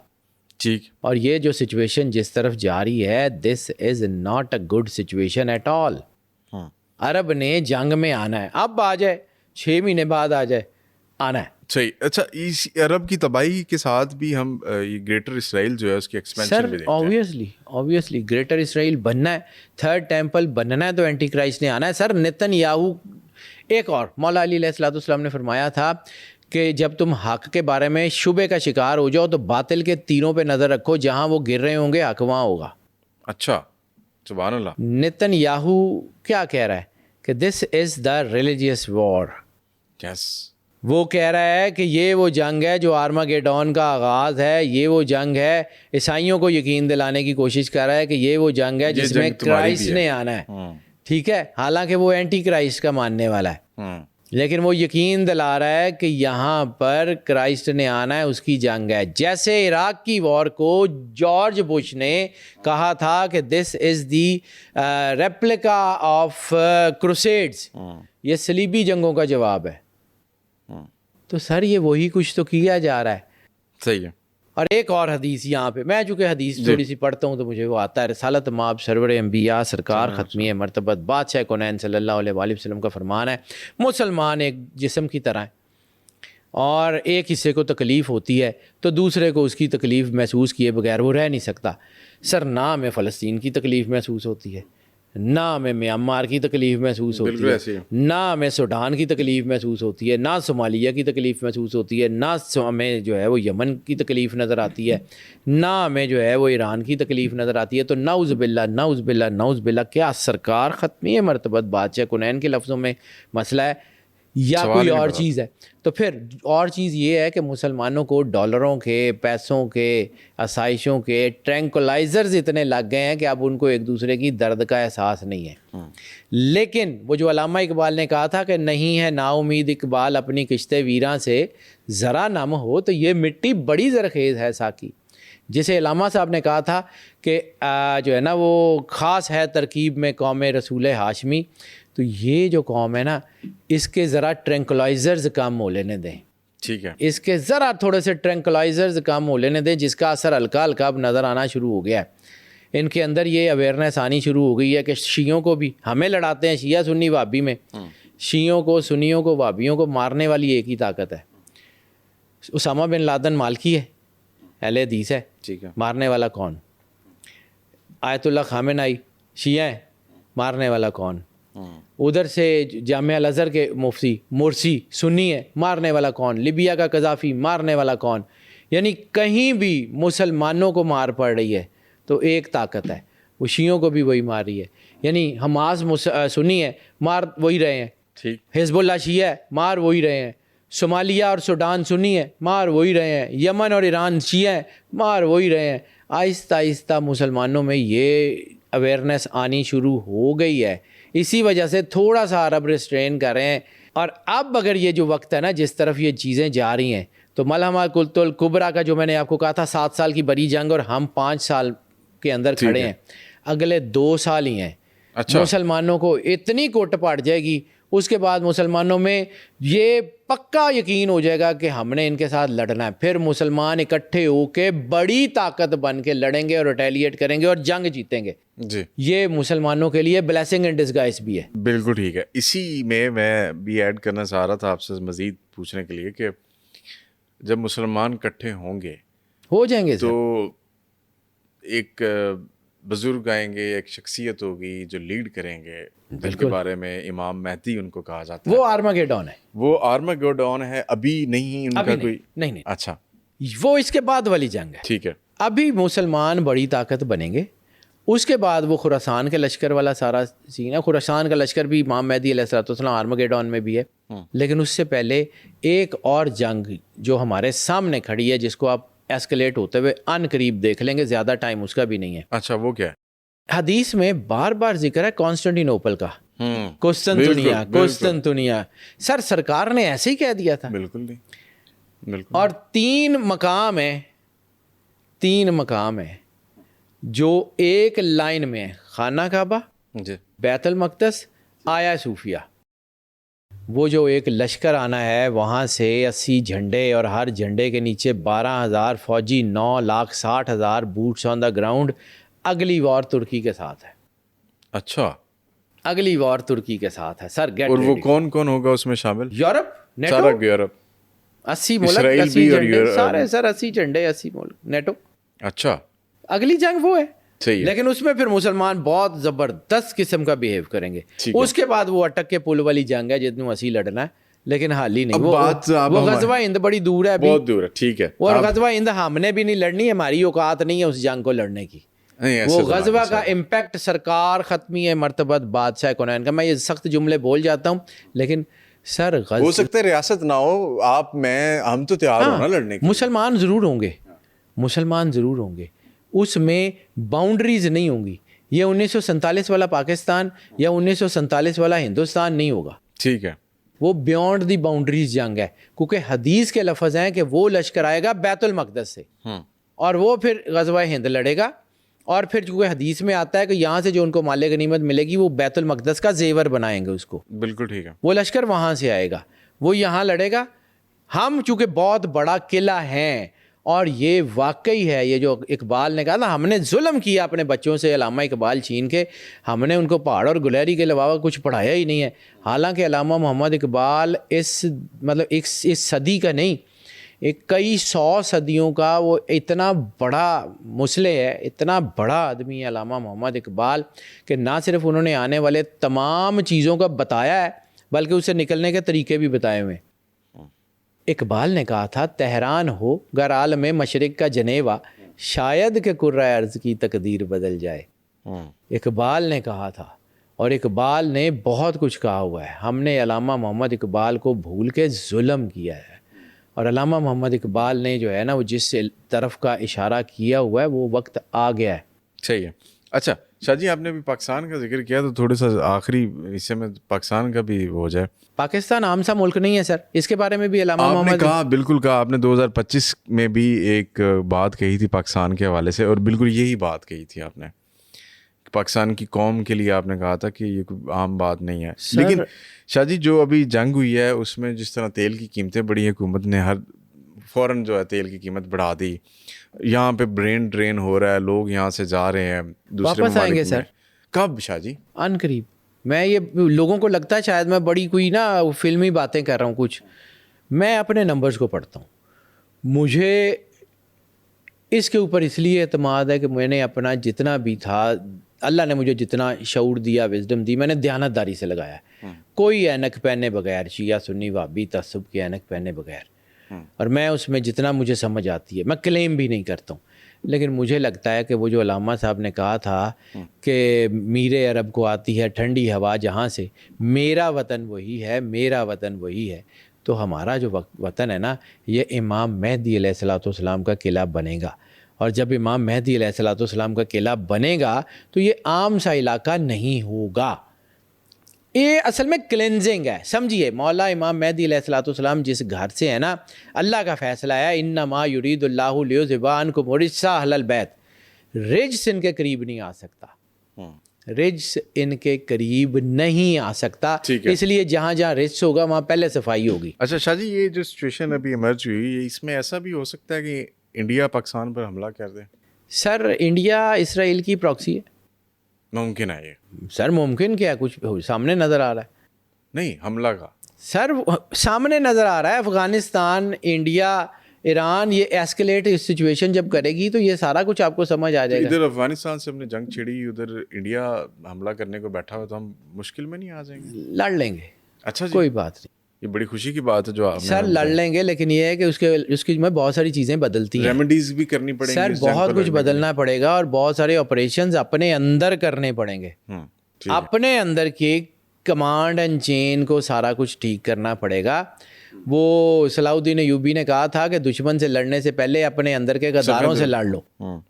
[SPEAKER 1] ٹھیک.
[SPEAKER 2] اور یہ جو سچویشن جس طرف جاری ہے, this is not a good situation at all. عرب نے جنگ میں آنا ہے, اب آ جائے, 6 مہینے بعد آ جائے, آنا ہے.
[SPEAKER 1] صحیح. اچھا, اس عرب کی تباہی کے ساتھ بھی ہم یہ گریٹر اسرائیل جو ہے اس کی ایکسپینشن بھی دیکھتے ہیں.
[SPEAKER 2] سر آبویسلی گریٹر اسرائیل بننا ہے, 3rd ٹیمپل بننا ہے, تو اینٹی کرائسٹ نے آنا ہے. سر نتن یاہو, ایک اور مولا علی علیہ السلام نے فرمایا تھا کہ جب تم حق کے بارے میں شبے کا شکار ہو جاؤ تو باطل کے تیروں پہ نظر رکھو, جہاں وہ گر رہے ہوں گے حق وہاں ہوگا.
[SPEAKER 1] اچھا, سبحان اللہ.
[SPEAKER 2] نتن یاہو کیا کہہ رہا ہے کہ دس از دا ریلیجیس وار.
[SPEAKER 1] یس,
[SPEAKER 2] وہ کہہ رہا ہے کہ یہ وہ جنگ ہے جو آرماگیڈون کا آغاز ہے, یہ وہ جنگ ہے, عیسائیوں کو یقین دلانے کی کوشش کر رہا ہے کہ یہ وہ جنگ ہے جس میں کرائسٹ نے آنا ہے. ٹھیک ہے, حالانکہ وہ اینٹی کرائسٹ کا ماننے والا ہے, لیکن وہ یقین دلا رہا ہے کہ یہاں پر کرائسٹ نے آنا ہے, اس کی جنگ ہے. جیسے عراق کی وار کو جارج بش نے کہا تھا کہ دس از دی ریپلیکا آف کروسیڈز, یہ صلیبی جنگوں کا جواب ہے. تو سر یہ وہی کچھ تو کیا جا رہا ہے.
[SPEAKER 1] صحیح ہے.
[SPEAKER 2] اور ایک اور حدیث یہاں پہ, میں چونکہ حدیث تھوڑی سی پڑھتا ہوں تو مجھے وہ آتا ہے. رسالت مآب سرور انبیاء سرکار ختمی مرتبت بادشاہ کونین صلی اللہ علیہ وآلہ وسلم کا فرمان ہے, مسلمان ایک جسم کی طرح ہے, اور ایک حصے کو تکلیف ہوتی ہے تو دوسرے کو اس کی تکلیف محسوس کیے بغیر وہ رہ نہیں سکتا. سر نہ ہمیں فلسطین کی تکلیف محسوس ہوتی ہے, نہ ہمیں میانمار کی تکلیف محسوس ہوتی ہے, نہ ہمیں سوڈان کی تکلیف محسوس ہوتی ہے, نہ صومالیہ کی تکلیف محسوس ہوتی ہے, نہ ہمیں جو ہے وہ یمن کی تکلیف نظر آتی ہے, نہ ہمیں جو ہے وہ ایران کی تکلیف نظر آتی ہے. تو نعوذ باللہ نعوذ باللہ نعوذ باللہ, کیا سرکار ختمی مرتبت بادشاہ کونین کے لفظوں میں مسئلہ ہے یا کوئی اور چیز ہے؟ تو پھر اور چیز یہ ہے کہ مسلمانوں کو ڈالروں کے, پیسوں کے, آسائشوں کے ٹرینکولائزرز اتنے لگ گئے ہیں کہ اب ان کو ایک دوسرے کی درد کا احساس نہیں ہے. لیکن وہ جو علامہ اقبال نے کہا تھا کہ نہیں ہے نا امید اقبال اپنی کشتے ویراں سے, ذرا نم ہو تو یہ مٹی بڑی زرخیز ہے ساکی. جسے علامہ صاحب نے کہا تھا کہ جو ہے نا وہ خاص ہے ترکیب میں قوم رسول ہاشمی. تو یہ جو قوم ہے نا, اس کے ذرا ٹرینکولائزرز کم ہو لینے دیں.
[SPEAKER 1] ٹھیک ہے.
[SPEAKER 2] اس کے ذرا تھوڑے سے ٹرینکلائزرز کم ہو لینے دیں، جس کا اثر ہلکا ہلکا اب نظر آنا شروع ہو گیا ہے. ان کے اندر یہ اویئرنیس آنی شروع ہو گئی ہے کہ شیعوں کو بھی ہمیں لڑاتے ہیں، شیعہ سنی وہابی میں، شیعوں کو، سنیوں کو، وہابیوں کو مارنے والی ایک ہی طاقت ہے. اسامہ بن لادن مالکی ہے، اہل حدیث ہے،
[SPEAKER 1] ٹھیک ہے.
[SPEAKER 2] مارنے والا کون؟ آیت اللہ خامنائی شیعہ ہے، مارنے والا کون؟ ادھر سے جامعہ الازہر کے مفتی مرسی سنی ہے، مارنے والا کون؟ لیبیا کا قذافی مارنے والا کون؟ یعنی کہیں بھی مسلمانوں کو مار پڑ رہی ہے تو ایک طاقت ہے، وہ شیعوں کو بھی وہی مار رہی ہے. یعنی حماس سنی ہے، مار وہی رہے ہیں.
[SPEAKER 1] ٹھیک.
[SPEAKER 2] حزب اللہ شیعہ ہے، مار وہی رہے ہیں. صومالیہ اور سوڈان سنی ہے، مار وہی رہے ہیں. یمن اور ایران شیعہ ہیں، مار وہی رہے ہیں. آہستہ آہستہ مسلمانوں میں یہ اویئرنیس آنی شروع ہو گئی ہے. اسی وجہ سے تھوڑا سا عرب ریسٹرین کر رہے ہیں. اور اب اگر یہ جو وقت ہے نا جس طرف یہ چیزیں جا رہی ہیں، تو ملحمہ کلۃ الکبریٰ کا جو میں نے آپ کو کہا تھا 7 سال کی بڑی جنگ، اور ہم 5 سال کے اندر کھڑے ہیں. اگلے 2 سال ہی ہیں.
[SPEAKER 1] اچھا.
[SPEAKER 2] مسلمانوں کو اتنی کوٹ پڑ جائے گی، اس کے بعد مسلمانوں میں یہ پکا یقین ہو جائے گا کہ ہم نے ان کے ساتھ لڑنا ہے. پھر مسلمان اکٹھے ہو کے بڑی طاقت بن کے لڑیں گے اور ریٹیلیٹ کریں گے اور جنگ جیتیں گے.
[SPEAKER 1] جی.
[SPEAKER 2] یہ مسلمانوں کے لیے بلیسنگ ان ڈسگائز بھی ہے.
[SPEAKER 1] بالکل ٹھیک ہے. اسی میں بھی ایڈ کرنا چاہ رہا تھا آپ سے مزید پوچھنے کے لیے کہ جب مسلمان اکٹھے ہوں گے
[SPEAKER 2] ہو جائیں گے
[SPEAKER 1] تو ایک بزرگ آئیں گے، ایک شخصیت ہوگی جو لیڈ کریں گے، جن کے بارے میں امام مہدی ان کو کہا جاتا ہے.
[SPEAKER 2] وہ آرماگیڈون ہے.
[SPEAKER 1] وہ آرماگیڈون ہے. ابھی نہیں ان کا کوئی؟
[SPEAKER 2] نہیں.
[SPEAKER 1] اچھا.
[SPEAKER 2] وہ اس کے بعد والی جنگ ہے.
[SPEAKER 1] ٹھیک ہے.
[SPEAKER 2] ابھی مسلمان بڑی طاقت بنیں گے، اس کے بعد وہ خراسان کے لشکر والا سارا سین ہے. خراسان کا لشکر بھی امام مہدی علیہ السلام آرماگیڈون میں بھی ہے. لیکن اس سے پہلے ایک اور جنگ جو ہمارے سامنے کھڑی ہے، جس کو آپ ایسکلیٹ ہوتے ہوئے ان قریب دیکھ لیں گے، زیادہ ٹائم اس کا بھی نہیں ہے.
[SPEAKER 1] اچھا. وہ کیا ہے؟
[SPEAKER 2] حدیث میں بار بار ذکر ہے کانسٹنٹینوپل کا. قسطنطنیہ. سرکار نے ایسے ہی کہہ دیا تھا.
[SPEAKER 1] بالکل نہیں. بالکل.
[SPEAKER 2] اور 3 مقام ہیں جو ایک لائن میں ہیں: خانہ کعبہ،
[SPEAKER 1] جی،
[SPEAKER 2] بیت المقدس، آیا صوفیہ. وہ جو ایک لشکر آنا ہے وہاں سے 80 جھنڈے، اور ہر جھنڈے کے نیچے 12,000 فوجی، 9,60,000 بوٹس آن دا گراؤنڈ. اگلی وار ترکی کے ساتھ ہے.
[SPEAKER 1] اچھا.
[SPEAKER 2] اگلی وار ترکی کے ساتھ ہے سر. گیٹ.
[SPEAKER 1] اور وہ کون کون ہوگا اس میں شامل؟
[SPEAKER 2] یورپ،
[SPEAKER 1] سارا یورپ،
[SPEAKER 2] 80 ملک،
[SPEAKER 1] اسرائیل
[SPEAKER 2] 80
[SPEAKER 1] بھی اور
[SPEAKER 2] جھنڈے سارے سر، 80 جھنڈے، 80 ملک، نیٹو.
[SPEAKER 1] اچھا.
[SPEAKER 2] اگلی جنگ وہ ہے.
[SPEAKER 1] صحیح ہے.
[SPEAKER 2] لیکن اس میں پھر مسلمان بہت زبردست قسم کا بیہیو کریں گے. اس کے بعد وہ اٹک کے پل والی جنگ ہے جتنوں اسی لڑنا ہے، لیکن حال ہی نہیں. وہ غزوہ ہند بڑی دور ہے،
[SPEAKER 1] بہت دور ہے. ٹھیک ہے.
[SPEAKER 2] اور غزوہ ہند ہم نے بھی نہیں لڑنی، ہماری اوقات نہیں ہے اس جنگ کو لڑنے کی. وہ غزوہ کا امپیکٹ سرکار ختمی ہے مرتبت بادشاہ کونین کا. میں یہ سخت جملے بول جاتا ہوں، لیکن سر
[SPEAKER 1] ہو سکتا ہے ریاست نہ ہو، آپ میں ہم تو تیار ہونا لڑنے کے.
[SPEAKER 2] مسلمان ضرور ہوں گے، مسلمان ضرور ہوں گے. اس میں باؤنڈریز نہیں ہوں گی. یہ 1947 والا پاکستان یا 1947 والا ہندوستان نہیں ہوگا.
[SPEAKER 1] ٹھیک ہے.
[SPEAKER 2] وہ بیونڈ دی باؤنڈریز جنگ ہے، کیونکہ حدیث کے لفظ ہیں کہ وہ لشکر آئے گا بیت المقدس سے، اور وہ پھر غزوہ ہند لڑے گا. اور پھر چونکہ حدیث میں آتا ہے کہ یہاں سے جو ان کو مال غنیمت ملے گی وہ بیت المقدس کا زیور بنائیں گے اس کو.
[SPEAKER 1] بالکل ٹھیک ہے.
[SPEAKER 2] وہ لشکر وہاں سے آئے گا، وہ یہاں لڑے گا. ہم چونکہ بہت بڑا قلعہ ہیں، اور یہ واقعی ہے، یہ جو اقبال نے کہا تھا ہم نے ظلم کیا اپنے بچوں سے، علامہ اقبال چھین کے، ہم نے ان کو پہاڑ اور گلہری کے علاوہ کچھ پڑھایا ہی نہیں ہے. حالانکہ علامہ محمد اقبال اس صدی کا نہیں، ایک کئی 100 صدیوں کا وہ اتنا بڑا مصلح ہے، اتنا بڑا آدمی ہے علامہ محمد اقبال، کہ نہ صرف انہوں نے آنے والے تمام چیزوں کا بتایا ہے بلکہ اسے نکلنے کے طریقے بھی بتائے ہوئے. اقبال نے کہا تھا تہران ہو گر عالم مشرق کا جنیوا، شاید کہ کرۂ ارض کی تقدیر بدل جائے. اقبال نے کہا تھا، اور اقبال نے بہت کچھ کہا ہوا ہے. ہم نے علامہ محمد اقبال کو بھول کے ظلم کیا ہے، اور علامہ محمد اقبال نے جو ہے نا وہ جس طرف کا اشارہ کیا ہوا ہے وہ وقت آ گیا ہے.
[SPEAKER 1] صحیح ہے. اچھا شاہ جی، آپ نے بھی پاکستان کا ذکر کیا تو تھوڑا سا آخری حصے میں پاکستان کا بھی ہو جائے.
[SPEAKER 2] پاکستان عام سا ملک نہیں ہے سر، اس کے بارے میں بھی علامہ
[SPEAKER 1] آپ نے
[SPEAKER 2] محمد
[SPEAKER 1] کہا، بالکل کہا آپ نے 2025 میں بھی ایک بات کہی تھی پاکستان کے حوالے سے، اور بالکل یہی بات کہی تھی آپ نے پاکستان کی قوم کے لیے آپ نے کہا تھا کہ یہ کوئی عام بات نہیں ہے. لیکن شاہ جی جو ابھی جنگ ہوئی ہے اس میں جس طرح تیل کی قیمتیں بڑھی ہیں, حکومت نے فوراً جو ہے تیل کی قیمت بڑھا دی, یہاں پہ برین ڈرین ہو رہا ہے, لوگ یہاں سے جا رہے ہیں دوسرے
[SPEAKER 2] واپس آئیں گے
[SPEAKER 1] ممالک میں. کب شاہ جی؟
[SPEAKER 2] ان قریب. میں یہ لوگوں کو لگتا ہے شاید میں بڑی کوئی نا فلمی باتیں کر رہا ہوں کچھ. میں اپنے نمبرز کو پڑھتا ہوں. مجھے اس کے اوپر اس لیے اعتماد ہے کہ میں نے اپنا جتنا بھی تھا, اللہ نے مجھے جتنا شعور دیا, وزڈم دی, میں نے دیانتداری سے لگایا ہے. کوئی اینک پہنے بغیر, شیعہ سنی وہابی تعصب کی اینک پہنے بغیر. اور میں اس میں جتنا مجھے سمجھ آتی ہے, میں کلیم بھی نہیں کرتا ہوں, لیکن مجھے لگتا ہے کہ وہ جو علامہ صاحب نے کہا تھا کہ میرے عرب کو آتی ہے ٹھنڈی ہوا جہاں سے, میرا وطن وہی ہے, میرا وطن وہی ہے. تو ہمارا جو وطن ہے نا, یہ امام مہدی علیہ الصلوۃ والسلام کا قلعہ بنے گا. اور جب امام مہدی علیہ الصلوۃ والسلام کا قلعہ بنے گا تو یہ عام سا علاقہ نہیں ہوگا. یہ اصل میں کلینزنگ ہے, سمجھیے. مولا امام مہدی علیہ الصلوۃ والسلام جس گھر سے ہے نا, اللہ کا فیصلہ ہے انما یرید اللہ لیذھب عنکم الرجس اہل البیت. رجس ان کے قریب نہیں آ سکتا, رجس ان کے قریب نہیں آ سکتا. اس لیے جہاں جہاں رجس ہوگا وہاں پہلے صفائی ہوگی.
[SPEAKER 1] اچھا شاہ جی, یہ جو سچویشن ابھی ایمرج ہوئی, اس میں ایسا بھی ہو سکتا ہے کہ انڈیا پاکستان پر حملہ کر دے؟
[SPEAKER 2] سر انڈیا اسرائیل کی پراکسی ہے.
[SPEAKER 1] ممکن ہے یہ؟
[SPEAKER 2] سر ممکن کیا, کچھ سامنے نظر آ رہا ہے.
[SPEAKER 1] نہیں, حملہ کا
[SPEAKER 2] سر سامنے نظر آ رہا ہے. افغانستان, انڈیا, ایران, یہ ایسکلیٹ سچویشن جب کرے گی تو یہ سارا کچھ آپ کو سمجھ آ جائے گا.
[SPEAKER 1] ادھر افغانستان سے ہم نے جنگ چھڑی, ادھر انڈیا حملہ کرنے کو بیٹھا ہوا, تو ہم مشکل میں نہیں آ جائیں گے؟
[SPEAKER 2] لڑ لیں گے.
[SPEAKER 1] اچھا جی,
[SPEAKER 2] کوئی بات نہیں.
[SPEAKER 1] یہ بڑی خوشی کی بات ہے جو آپ
[SPEAKER 2] سر لڑ لیں گے, لیکن یہ ہے کہ اس کی میں بہت ساری چیزیں بدلتی ہیں.
[SPEAKER 1] ریمیڈیز بھی کرنی پڑیں گی
[SPEAKER 2] سر, بہت کچھ بدلنا پڑے گا, اور بہت سارے آپریشنز اپنے اندر کرنے پڑیں گے. اپنے اندر کی کمانڈ اینڈ چین کو سارا کچھ ٹھیک کرنا پڑے گا. وہ صلاح الدین ایوبی نے کہا تھا کہ دشمن سے لڑنے سے پہلے اپنے اندر کے غداروں سے لڑ لو.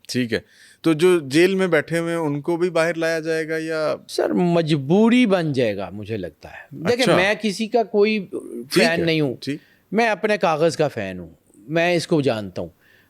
[SPEAKER 1] ٹھیک ہے. تو جو جیل میں بیٹھے ہوئے ہیں ان کو بھی باہر لایا جائے گا یا؟
[SPEAKER 2] سر مجبوری بن جائے گا مجھے لگتا ہے. دیکھیں میں کسی کا کوئی فین نہیں ہوں, میں اپنے کاغذ کا فین ہوں, میں اس کو جانتا ہوں.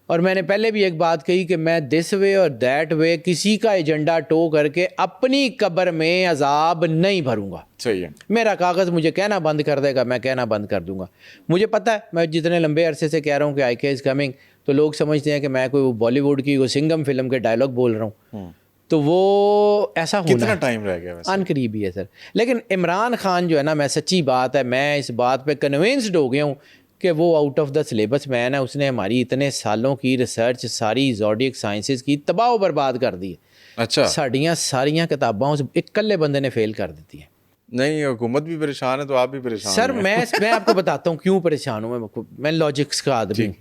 [SPEAKER 2] اور میں نے پہلے بھی ایک بات کہی کہ میں دس وے اور دیٹ وے کسی کا ایجنڈا ٹو کر کے اپنی قبر میں عذاب نہیں بھروں گا.
[SPEAKER 1] صحیح ہے.
[SPEAKER 2] میرا کاغذ مجھے کہنا بند کر دے گا, میں کہنا بند کر دوں گا. مجھے پتہ ہے میں جتنے لمبے عرصے سے کہہ رہا ہوں کہ آئی کے از کمنگ, تو لوگ سمجھتے ہیں کہ میں کوئی بالی ووڈ کی کوئی سنگم فلم کے ڈائلاگ بول رہا ہوں. تو وہ ایسا ہونا
[SPEAKER 1] کتنا ٹائم رہ گیا ویسے؟
[SPEAKER 2] ان قریب ہی ہے سر. لیکن عمران خان جو ہے نا, میں سچی بات ہے, میں اس بات پہ کنونسڈ ہو گیا ہوں کہ وہ آؤٹ آف دا سلیبس مین ہے. اس نے ہماری اتنے سالوں کی ریسرچ ساری زوڈیک سائنسز کی تباہ و برباد کر دی ہے.
[SPEAKER 1] اچھا,
[SPEAKER 2] ساڑیاں ساریاں کتاباں اس اکلے بندے نے فیل کر دیتی ہیں.
[SPEAKER 1] نہیں, حکومت بھی پریشان ہے تو آپ بھی پریشان
[SPEAKER 2] سر. میں آپ کو بتاتا ہوں کیوں پریشان ہوں. میں لاجکس کا آدمی ہوں.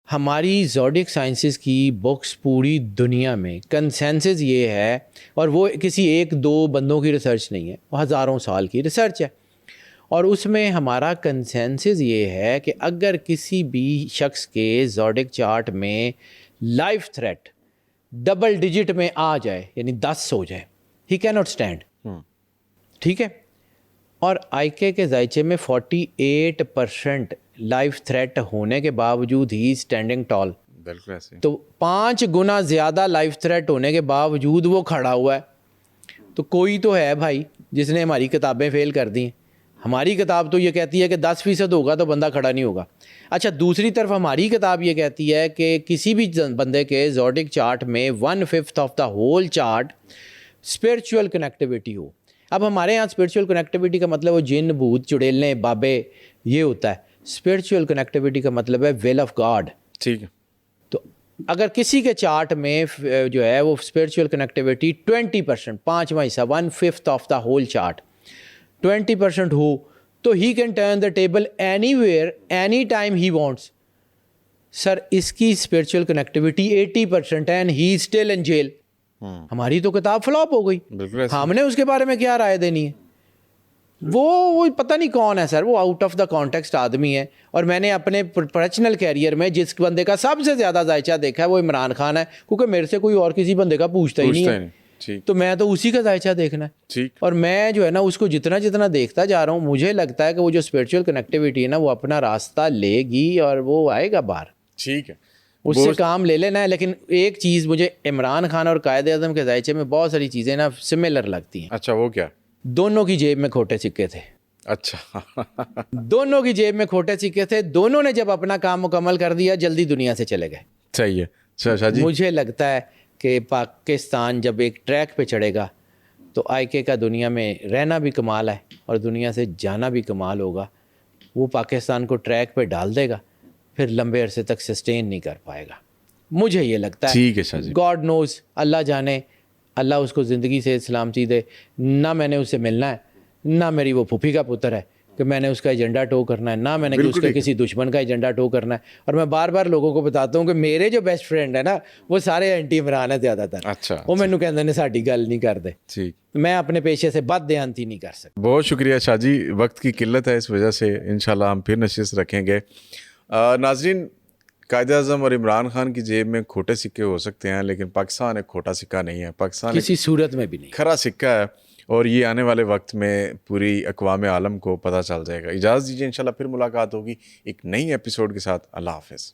[SPEAKER 2] ہماری زوڈیک سائنسز کی بکس پوری دنیا میں کنسنسس یہ ہے, اور وہ کسی ایک دو بندوں کی ریسرچ نہیں ہے, وہ ہزاروں سال کی ریسرچ ہے. اور اس میں ہمارا کنسنسس یہ ہے کہ اگر کسی بھی شخص کے زوڈیک چارٹ میں لائف تھریٹ ڈبل ڈیجٹ میں آ جائے, یعنی 10 ہو جائے, ہی کی ناٹ اسٹینڈ. ٹھیک ہے. اور آئی کے ذائچے میں 48% لائف تھریٹ ہونے کے باوجود ہی اسٹینڈنگ ٹال.
[SPEAKER 1] بالکل ایسے.
[SPEAKER 2] تو 5 گنا زیادہ لائف تھریٹ ہونے کے باوجود وہ کھڑا ہوا ہے. تو کوئی تو ہے بھائی جس نے ہماری کتابیں فیل کر دی ہیں. ہماری کتاب تو یہ کہتی ہے کہ 10% ہوگا تو بندہ کھڑا نہیں ہوگا. اچھا, دوسری طرف ہماری کتاب یہ کہتی ہے کہ کسی بھی بندے کے زوڈیک چارٹ میں 1/5 of the whole chart spiritual connectivity ہو. اب ہمارے یہاں اسپرچول کنیکٹیوٹی کا مطلب وہ جن, بھوت, چڑیلیں, بابے, یہ ہوتا ہے. اسپرچول کنیکٹیوٹی کا مطلب ہے ول آف گاڈ.
[SPEAKER 1] ٹھیک ہے.
[SPEAKER 2] تو اگر کسی کے چارٹ میں جو ہے وہ اسپرچول کنیکٹیوٹی 20%, 5واں حصہ 1/5 آف دا ہول چارٹ 20% ہو, تو he can turn the table anywhere any time he wants. Sir اس کی اسپرچول کنیکٹیوٹی 80% ہے, and he still in jail. ہماری تو کتاب فلاپ ہو گئی. ہم نے اس کے بارے میں کیا رائے دینی ہے؟ وہ پتہ نہیں کون ہے سر, وہ آؤٹ آف دا کانٹیکسٹ آدمی ہے. اور میں نے اپنے پروفیشنل کیریئر میں جس بندے کا سب سے زیادہ ذائچہ دیکھا ہے وہ عمران خان ہے, کیونکہ میرے سے کوئی اور کسی بندے کا پوچھتا ہی نہیں ہے. تو میں تو اسی کا ذائچہ دیکھنا ہے. اور میں جو ہے نا اس کو جتنا جتنا دیکھتا جا رہا ہوں, مجھے لگتا ہے کہ وہ جو اسپرچول کنیکٹیوٹی ہے نا وہ اپنا راستہ لے گی اور وہ آئے گا باہر.
[SPEAKER 1] ٹھیک ہے.
[SPEAKER 2] اس سے کام لے لینا ہے. لیکن ایک چیز مجھے عمران خان اور قائد اعظم کے ذائچے میں بہت ساری چیزیں نا سملر لگتی ہیں.
[SPEAKER 1] اچھا وہ کیا؟
[SPEAKER 2] دونوں کی جیب میں کھوٹے سکے تھے.
[SPEAKER 1] اچھا
[SPEAKER 2] دونوں کی جیب میں کھوٹے سکے تھے. دونوں نے جب اپنا کام مکمل کر دیا جلدی دنیا سے چلے گئے.
[SPEAKER 1] صحیح ہے. اچھا شاہ جی،
[SPEAKER 2] مجھے لگتا ہے کہ پاکستان جب ایک ٹریک پہ چڑھے گا تو آئی کے کا دنیا میں رہنا بھی کمال ہے اور دنیا سے جانا بھی کمال ہوگا. وہ پاکستان کو ٹریک پہ ڈال دے گا، پھر لمبے عرصے تک سسٹین نہیں کر پائے گا. مجھے یہ لگتا ہے.
[SPEAKER 1] ٹھیک ہے شاہ جی.
[SPEAKER 2] گاڈ نوز، اللہ جانے، اللہ اس کو زندگی سے سلامتی دے. نہ میں نے اس سے ملنا ہے، نہ میری وہ پھوپھی کا پتر ہے کہ میں نے اس کا ایجنڈا ٹو کرنا ہے، نہ میں نے اس کے کسی دشمن کا ایجنڈا ٹو کرنا ہے. اور میں بار بار لوگوں کو بتاتا ہوں کہ میرے جو بیسٹ فرینڈ ہے نا وہ سارے اینٹی عمران ہیں زیادہ تر.
[SPEAKER 1] اچھا
[SPEAKER 2] وہ مینوں کہندے نے ساڈی گل نہیں کردے.
[SPEAKER 1] ٹھیک.
[SPEAKER 2] میں اپنے پیشے سے بد دیانتی نہیں کر سکتا.
[SPEAKER 1] بہت شکریہ شاہ جی، وقت کی قلت ہے، اس وجہ سے انشاءاللہ ہم پھر نشست رکھیں گے. ناظرین، قائد اعظم اور عمران خان کی جیب میں کھوٹے سکے ہو سکتے ہیں لیکن پاکستان ایک کھوٹا سکہ نہیں ہے. پاکستان
[SPEAKER 2] کسی صورت میں بھی نہیں.
[SPEAKER 1] کھرا سکہ ہے اور یہ آنے والے وقت میں پوری اقوام عالم کو پتہ چل جائے گا. اجازت دیجیے، انشاءاللہ پھر ملاقات ہوگی ایک نئی ایپیسوڈ کے ساتھ. اللہ حافظ.